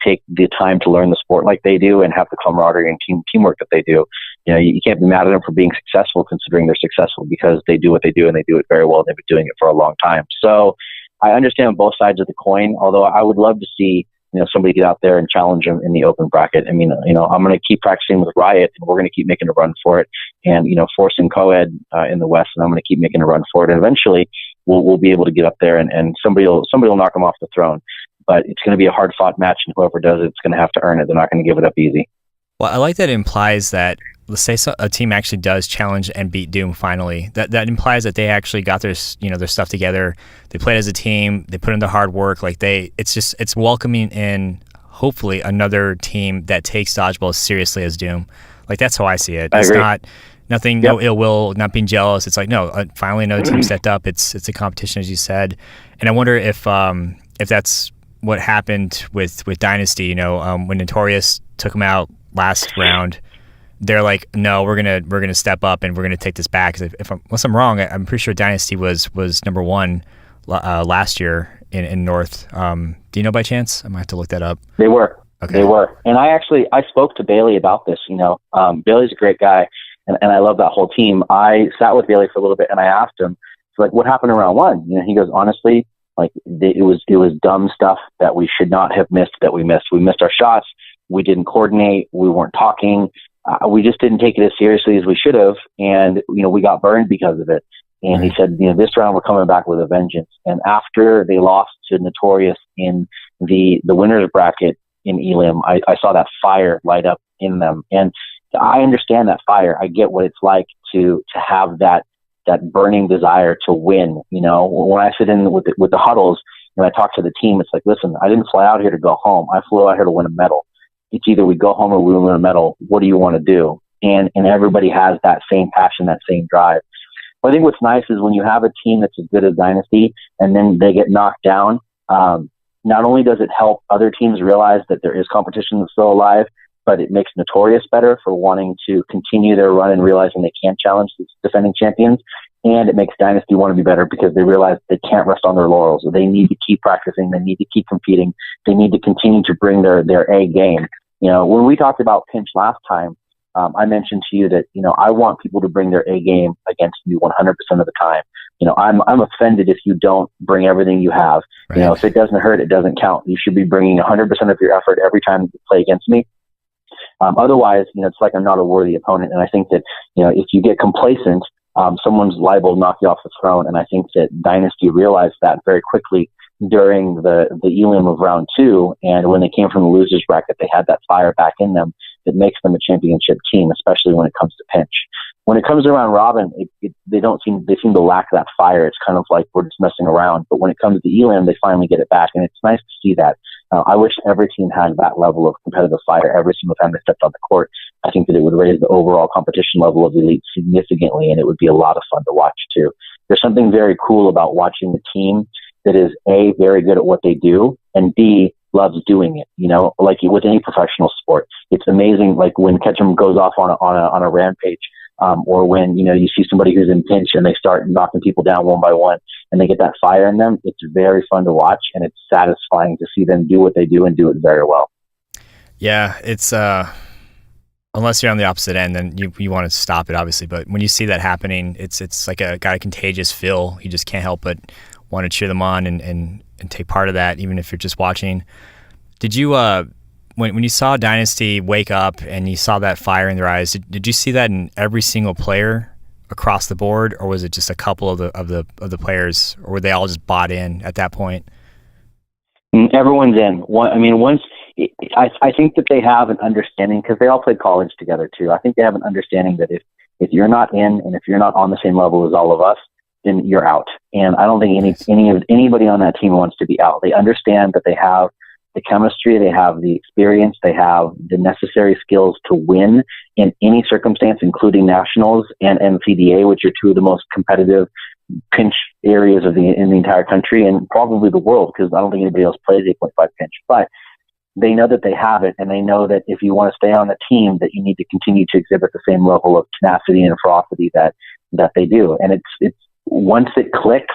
[SPEAKER 4] take the time to learn the sport like they do, and have the camaraderie and teamwork that they do. You can't be mad at them for being successful, considering they're successful, because they do what they do, and they do it very well. They've been doing it for a long time. So I understand both sides of the coin, although I would love to see somebody get out there and challenge them in the Open bracket. I mean, I'm going to keep practicing with Riot, and we're going to keep making a run for it, and forcing co-ed in the West, and I'm going to keep making a run for it, and eventually we'll be able to get up there, and somebody will knock them off the throne. But it's going to be a hard fought match, and whoever does it's going to have to earn it. They're not going to give it up easy.
[SPEAKER 1] Well, I like that it implies that, let's say a team actually does challenge and beat Doom finally. That implies that they actually got their stuff together. They played as a team. They put in the hard work. It's welcoming in, hopefully, another team that takes Dodgeball as seriously as Doom. That's how I see it. It's not nothing, no ill will, not being jealous. It's finally another team stepped up. It's a competition, as you said. And I wonder if that's what happened with Dynasty. When Notorious took them out last round, they're like, no, we're gonna step up and we're gonna take this back. Unless I'm wrong, I'm pretty sure Dynasty was number 1 last year in North. Do you know by chance? I might have to look that up.
[SPEAKER 4] They were.
[SPEAKER 1] Okay.
[SPEAKER 4] They were. And I spoke to Bailey about this. Bailey's a great guy, and I love that whole team. I sat with Bailey for a little bit, and I asked him, what happened in round 1? He goes, honestly, it was dumb stuff that we should not have missed, that we missed. We missed our shots. We didn't coordinate. We weren't talking. We just didn't take it as seriously as we should have. And, we got burned because of it. And he said, this round we're coming back with a vengeance. And after they lost to Notorious in the winner's bracket in Elam, I saw that fire light up in them. And I understand that fire. I get what it's like to have that burning desire to win. When I sit in with the huddles and I talk to the team, it's like, listen, I didn't fly out here to go home. I flew out here to win a medal. It's either we go home or we win a medal. What do you want to do? And everybody has that same passion, that same drive. I think what's nice is when you have a team that's as good as Dynasty and then they get knocked down, not only does it help other teams realize that there is competition that's still alive, but it makes Notorious better for wanting to continue their run and realizing they can't challenge the defending champions. And it makes Dynasty want to be better because they realize they can't rest on their laurels. They need to keep practicing. They need to keep competing. They need to continue to bring their A game. When we talked about pinch last time, I mentioned to you that, I want people to bring their A game against me 100% of the time. I'm offended if you don't bring everything you have.
[SPEAKER 1] Right.
[SPEAKER 4] If it doesn't hurt, it doesn't count. You should be bringing 100% of your effort every time you play against me. Otherwise, it's like I'm not a worthy opponent. And I think that, if you get complacent, someone's liable to knock you off the throne. And I think that Dynasty realized that very quickly during the Elam of round 2. And when they came from the losers bracket, they had that fire back in them that makes them a championship team, especially when it comes to pinch. When it comes to round robin, they seem to lack that fire. It's kind of like we're just messing around. But when it comes to Elam, they finally get it back. And it's nice to see that. I wish every team had that level of competitive fire every single time they stepped on the court. I think that it would raise the overall competition level of the elite significantly, and it would be a lot of fun to watch too. There's something very cool about watching the team that is A, very good at what they do, and B, loves doing it. Like with any professional sport, it's amazing. Like when Ketchum goes off on a rampage, or when you see somebody who's in pinch and they start knocking people down one by one, and they get that fire in them. It's very fun to watch, and it's satisfying to see them do what they do and do it very well.
[SPEAKER 1] Yeah, it's unless you're on the opposite end, then you want to stop it, obviously. But when you see that happening, it's like got a contagious feel. You just can't help but want to cheer them on and take part of that, even if you're just watching. Did you when you saw Dynasty wake up and you saw that fire in their eyes, did you see that in every single player across the board, or was it just a couple of the players, or were they all just bought in at that point?
[SPEAKER 4] Everyone's in. I think that they have an understanding, because they all played college together too. I think they have an understanding that if you're not in and if you're not on the same level as all of us, then you're out. And I don't think anybody on that team wants to be out. They understand that they have the chemistry, they have the experience, they have the necessary skills to win in any circumstance, including nationals and NCDA, which are two of the most competitive pinch areas in the entire country and probably the world, because I don't think anybody else plays 8.5 pinch. But they know that they have it, and they know that if you want to stay on the team, that you need to continue to exhibit the same level of tenacity and ferocity that they do. And it's once it clicks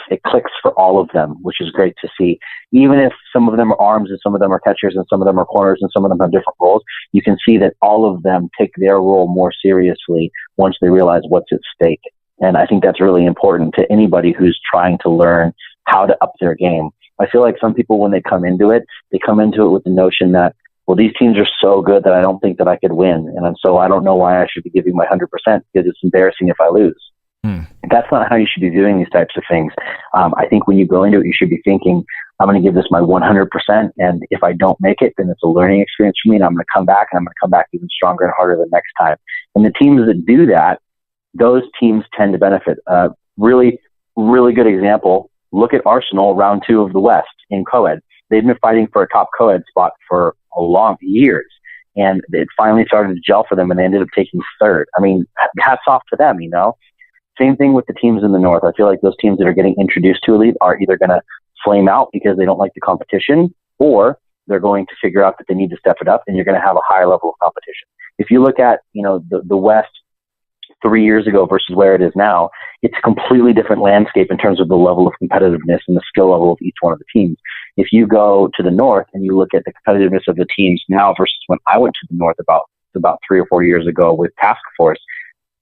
[SPEAKER 4] for all of them, which is great to see. Even if some of them are arms and some of them are catchers and some of them are corners and some of them have different roles, you can see that all of them take their role more seriously once they realize what's at stake. And I think that's really important to anybody who's trying to learn how to up their game. I feel like some people, when they come into it with the notion that, well, these teams are so good that I don't think that I could win. And so I don't know why I should be giving my 100% because it's embarrassing if I lose. That's not how you should be doing these types of things. I think when you go into it, you should be thinking, I'm going to give this my 100%. And if I don't make it, then it's a learning experience for me. And I'm going to come back, and I'm going to come back even stronger and harder the next time. And the teams that do that, those teams tend to benefit. Really, really good example. Look at Arsenal, round 2 of the West in co-ed. They've been fighting for a top co-ed spot for a long years. And it finally started to gel for them, and they ended up taking 3rd. I mean, hats off to them, Same thing with the teams in the North. I feel like those teams that are getting introduced to Elite are either going to flame out because they don't like the competition, or they're going to figure out that they need to step it up, and you're going to have a higher level of competition. If you look at, the West 3 years ago versus where it is now, it's a completely different landscape in terms of the level of competitiveness and the skill level of each one of the teams. If you go to the North and you look at the competitiveness of the teams now versus when I went to the North about 3 or 4 years ago with Task Force,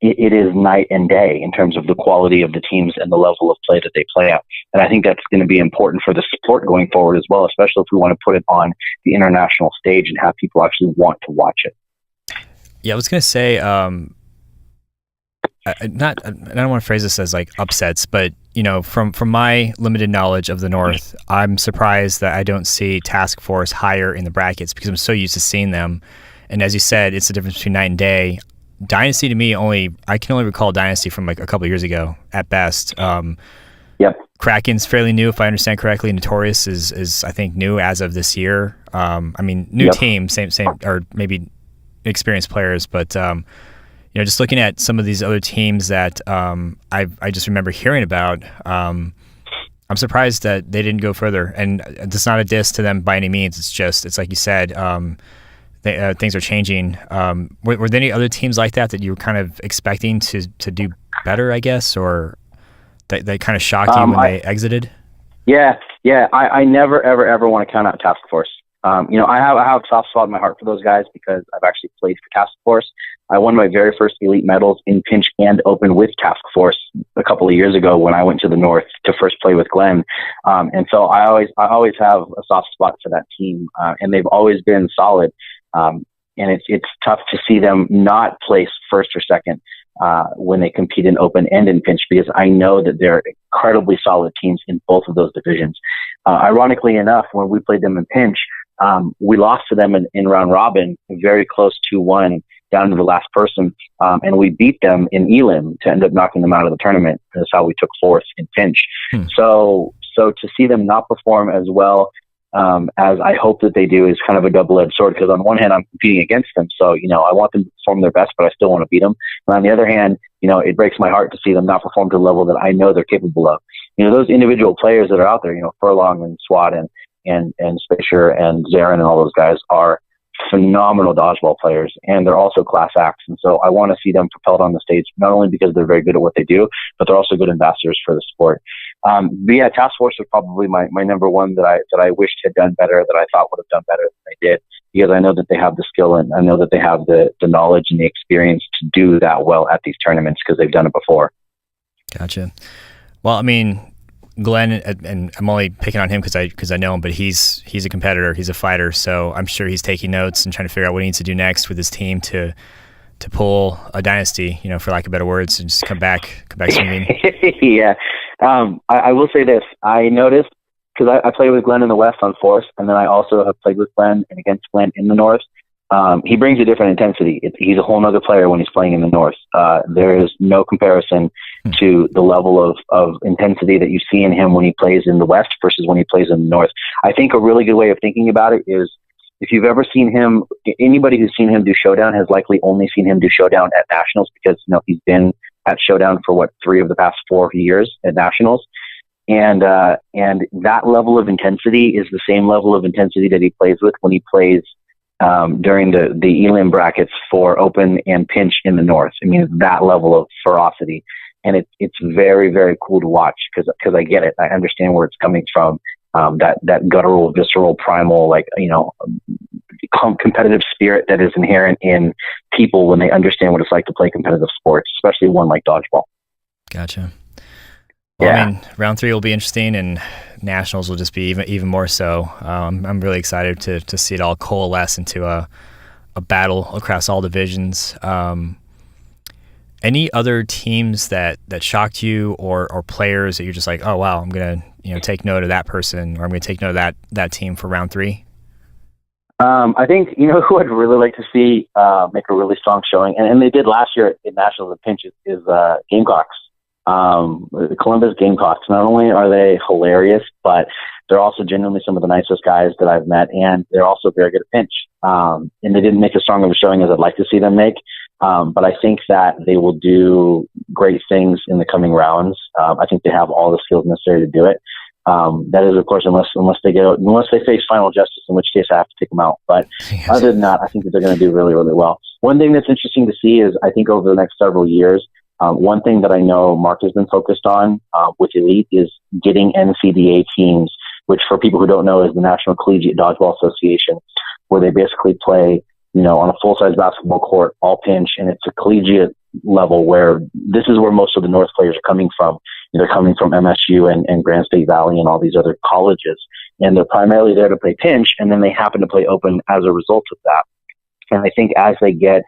[SPEAKER 4] it is night and day in terms of the quality of the teams and the level of play that they play at. And I think that's going to be important for the sport going forward as well, especially if we want to put it on the international stage and have people actually want to watch it.
[SPEAKER 1] Yeah, I was going to say, I don't want to phrase this as like upsets, but from my limited knowledge of the North, I'm surprised that I don't see Task Force higher in the brackets because I'm so used to seeing them. And as you said, it's the difference between night and day. Dynasty to me I can only recall Dynasty from like a couple years ago at best.
[SPEAKER 4] Yep.
[SPEAKER 1] Kraken's fairly new, if I understand correctly. Notorious is I think new as of this year. New
[SPEAKER 4] Yep.
[SPEAKER 1] team, same or maybe experienced players, but just looking at some of these other teams that I just remember hearing about, I'm surprised that they didn't go further. And it's not a diss to them by any means. It's like you said, things are changing. Were there any other teams like that you were kind of expecting to do better, I guess, or that kind of shocked you when they exited?
[SPEAKER 4] Yeah. I never, ever want to count out Task Force. I have a soft spot in my heart for those guys because I've actually played for Task Force. I won my very first elite medals in pinch and open with Task Force a couple of years ago when I went to the North to first play with Glenn. And so I always have a soft spot for that team. And they've always been solid. And it's tough to see them not place first or second when they compete in open and in pinch because I know that they're incredibly solid teams in both of those divisions. Ironically enough, when we played them in pinch, we lost to them in round robin, very close 2-1 down to the last person. And we beat them in Elim to end up knocking them out of the tournament. That's how we took fourth in pinch. So to see them not perform as well as I hope that they do is kind of a double-edged sword because on one hand, I'm competing against them. So, I want them to perform their best, but I still want to beat them. And on the other hand, it breaks my heart to see them not perform to the level that I know they're capable of. Those individual players that are out there, Furlong and Swat and Spisher and Zarin and all those guys are phenomenal dodgeball players, and they're also class acts. And so I want to see them propelled on the stage, not only because they're very good at what they do, but they're also good ambassadors for the sport. But yeah, Task Force was probably my number one that I wished had done better, that I thought would have done better than they did, because I know that they have the skill and I know that they have the knowledge and the experience to do that well at these tournaments because they've done it before.
[SPEAKER 1] Gotcha. Well, Glenn, and I'm only picking on him because I know him, but he's a competitor, he's a fighter, so I'm sure he's taking notes and trying to figure out what he needs to do next with his team to pull a dynasty, for lack of better words, and just come back swinging.
[SPEAKER 4] Yeah, I will say this: I noticed because I played with Glenn in the West on Force, and then I also have played with Glenn and against Glenn in the North. He brings a different intensity. He's a whole nother player when he's playing in the North. There is no comparison to the level of intensity that you see in him when he plays in the West versus when he plays in the North. I think a really good way of thinking about it is if you've ever seen him, anybody who's seen him do Showdown has likely only seen him do Showdown at Nationals because, he's been at Showdown for 3 of the past 4 years at Nationals. And that level of intensity is the same level of intensity that he plays with when he plays during the Elim brackets for open and pinch in the North. That level of ferocity. And it's very, very cool to watch because I get it. I understand where it's coming from. That guttural, visceral, primal, competitive spirit that is inherent in people when they understand what it's like to play competitive sports, especially one like dodgeball.
[SPEAKER 1] Gotcha. Well, yeah. Round 3 will be interesting, and Nationals will just be even more so. I'm really excited to see it all coalesce into a battle across all divisions. Any other teams that shocked you or players that you're just like, oh wow, I'm gonna take note of that person, or I'm gonna take note of that team for round 3?
[SPEAKER 4] I think who I'd really like to see make a really strong showing, and they did last year at Nationals at Pinch is Gamecocks. The Columbus Gamecocks. Not only are they hilarious, but they're also genuinely some of the nicest guys that I've met, and they're also very good at pinch. And they didn't make as strong of a showing as I'd like to see them make. But I think that they will do great things in the coming rounds. I think they have all the skills necessary to do it. That is, of course, unless they face Final Justice, in which case I have to take them out. But yes. Other than that, I think that they're going to do really, really well. One thing that's interesting to see is I think over the next several years, one thing that I know Mark has been focused on with Elite is getting NCDA teams, which for people who don't know is the National Collegiate Dodgeball Association, where they basically play, on a full-size basketball court, all pinch, and it's a collegiate level where this is where most of the North players are coming from. They're coming from MSU and Grand State Valley and all these other colleges, and they're primarily there to play pinch, and then they happen to play open as a result of that. And I think as they get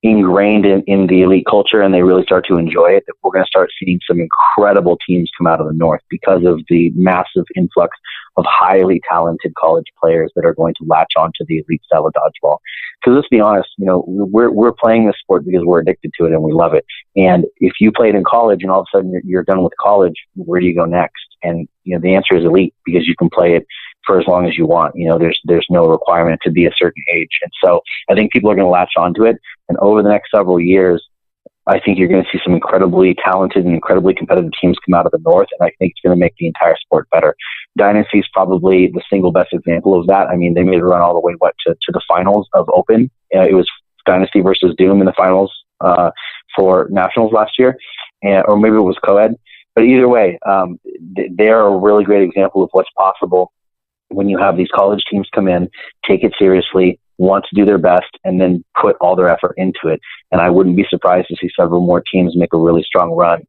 [SPEAKER 4] ingrained in the elite culture and they really start to enjoy it, that we're going to start seeing some incredible teams come out of the North because of the massive influx of highly talented college players that are going to latch on to the elite style of dodgeball. Because let's be honest, we're playing this sport because we're addicted to it and we love it. And if you played in college and all of a sudden you're done with college, where do you go next? And the answer is elite, because you can play it for as long as you want. There's no requirement to be a certain age. And so I think people are going to latch onto it. And over the next several years, I think you're going to see some incredibly talented and incredibly competitive teams come out of the North, and I think it's going to make the entire sport better. Dynasty is probably the single best example of that. I mean, they made a run all the way to the finals of Open. It was Dynasty versus Doom in the finals for Nationals last year, or maybe it was co-ed. But either way, they're a really great example of what's possible when you have these college teams come in, take it seriously, want to do their best, and then put all their effort into it. And I wouldn't be surprised to see several more teams make a really strong run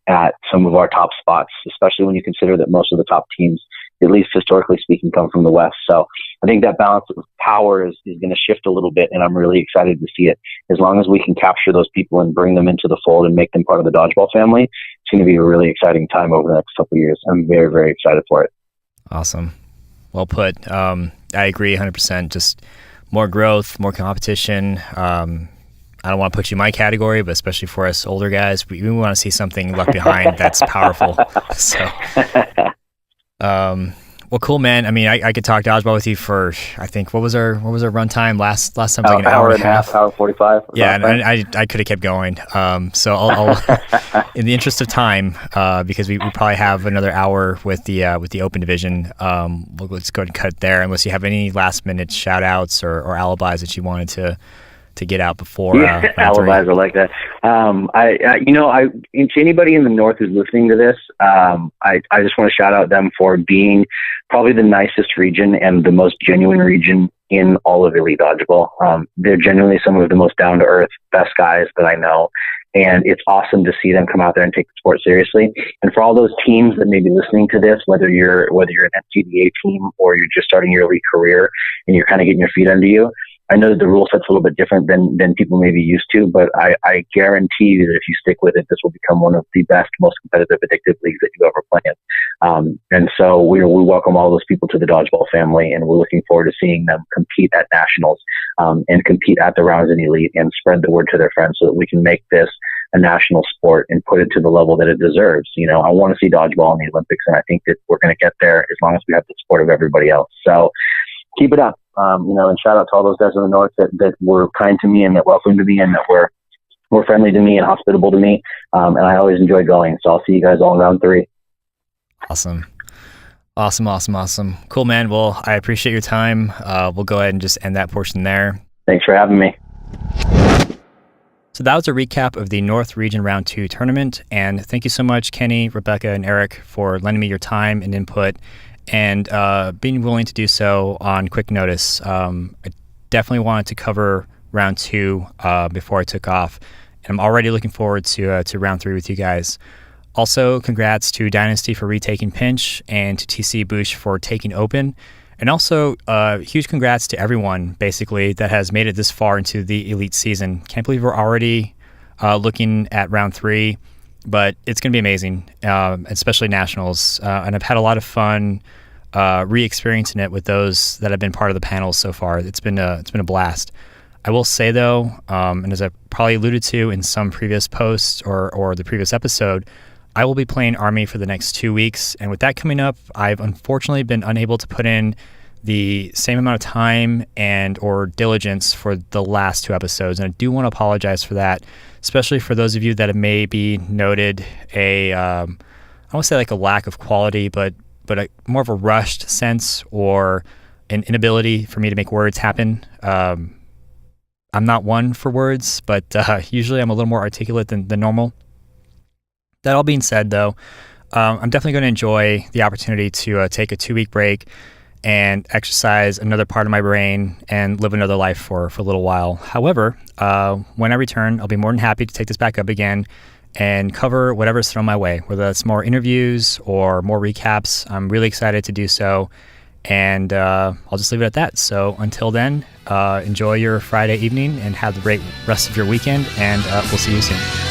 [SPEAKER 4] at some of our top spots, especially when you consider that most of the top teams, at least historically speaking, come from the West. So I think that balance of power is going to shift a little bit, and I'm really excited to see it. As long as we can capture those people and bring them into the fold and make them part of the Dodgeball family, it's going to be a really exciting time over the next couple of years. I'm very, very excited for it.
[SPEAKER 1] Awesome. Well put. I agree 100%. Just more growth, more competition. I don't want to put you in my category, but especially for us older guys, we want to see something left behind that's powerful. So, well, cool, man. I mean, I could talk dodgeball with you for, I think, what was our run time last time? Like an hour and a half,
[SPEAKER 4] hour 45.
[SPEAKER 1] Yeah, and I could have kept going. So I'll in the interest of time, because we probably have another hour with the open division. Let's go ahead and cut there, unless you have any last minute shout outs or alibis that you wanted to get out before.
[SPEAKER 4] Alibis are like that. To anybody in the North who's listening to this, I just want to shout out them for being probably the nicest region and the most genuine region in all of elite dodgeball. They're genuinely some of the most down to earth, best guys that I know. And it's awesome to see them come out there and take the sport seriously. And for all those teams that may be listening to this, whether you're an NCDA team or you're just starting your elite career and you're kind of getting your feet under you, I know that the rule set's a little bit different than people may be used to, but I guarantee you that if you stick with it, this will become one of the best, most competitive, addictive leagues that you ever play in. And so we welcome all those people to the Dodgeball family, and we're looking forward to seeing them compete at nationals and compete at the rounds in elite and spread the word to their friends so that we can make this a national sport and put it to the level that it deserves. I want to see dodgeball in the Olympics, and I think that we're going to get there as long as we have the support of everybody else. So keep it up. And shout out to all those guys in the North that were kind to me and that welcomed me and that were friendly to me and hospitable to me. And I always enjoy going. So I'll see you guys all in round 3.
[SPEAKER 1] Awesome. Cool, man. Well, I appreciate your time. We'll go ahead and just end that portion there.
[SPEAKER 4] Thanks for having me.
[SPEAKER 1] So that was a recap of the North Region Round 2 tournament. And thank you so much, Kenny, Rebecca, and Eric, for lending me your time and input and being willing to do so on quick notice. I definitely wanted to cover round 2 before I took off, and I'm already looking forward to round 3 with you guys. Also, congrats to Dynasty for retaking Pinch and to TC Boosh for taking Open, and also huge congrats to everyone basically that has made it this far into the elite season. Can't believe we're already looking at round 3. But it's going to be amazing, especially nationals. And I've had a lot of fun re-experiencing it with those that have been part of the panels so far. It's been a blast. I will say though, and as I probably alluded to in some previous posts or the previous episode, I will be playing Army for the next 2 weeks. And with that coming up, I've unfortunately been unable to put in the same amount of time and or diligence for the last 2 episodes. And I do want to apologize for that, especially for those of you that have maybe noted I won't say like a lack of quality, but more of a rushed sense or an inability for me to make words happen. I'm not one for words, but usually I'm a little more articulate than normal. That all being said, though, I'm definitely going to enjoy the opportunity to take a 2-week break and exercise another part of my brain and live another life for a little while. However, when I return, I'll be more than happy to take this back up again and cover whatever's thrown my way, whether that's more interviews or more recaps. I'm really excited to do so. And I'll just leave it at that. So until then, enjoy your Friday evening and have the great rest of your weekend, and we'll see you soon.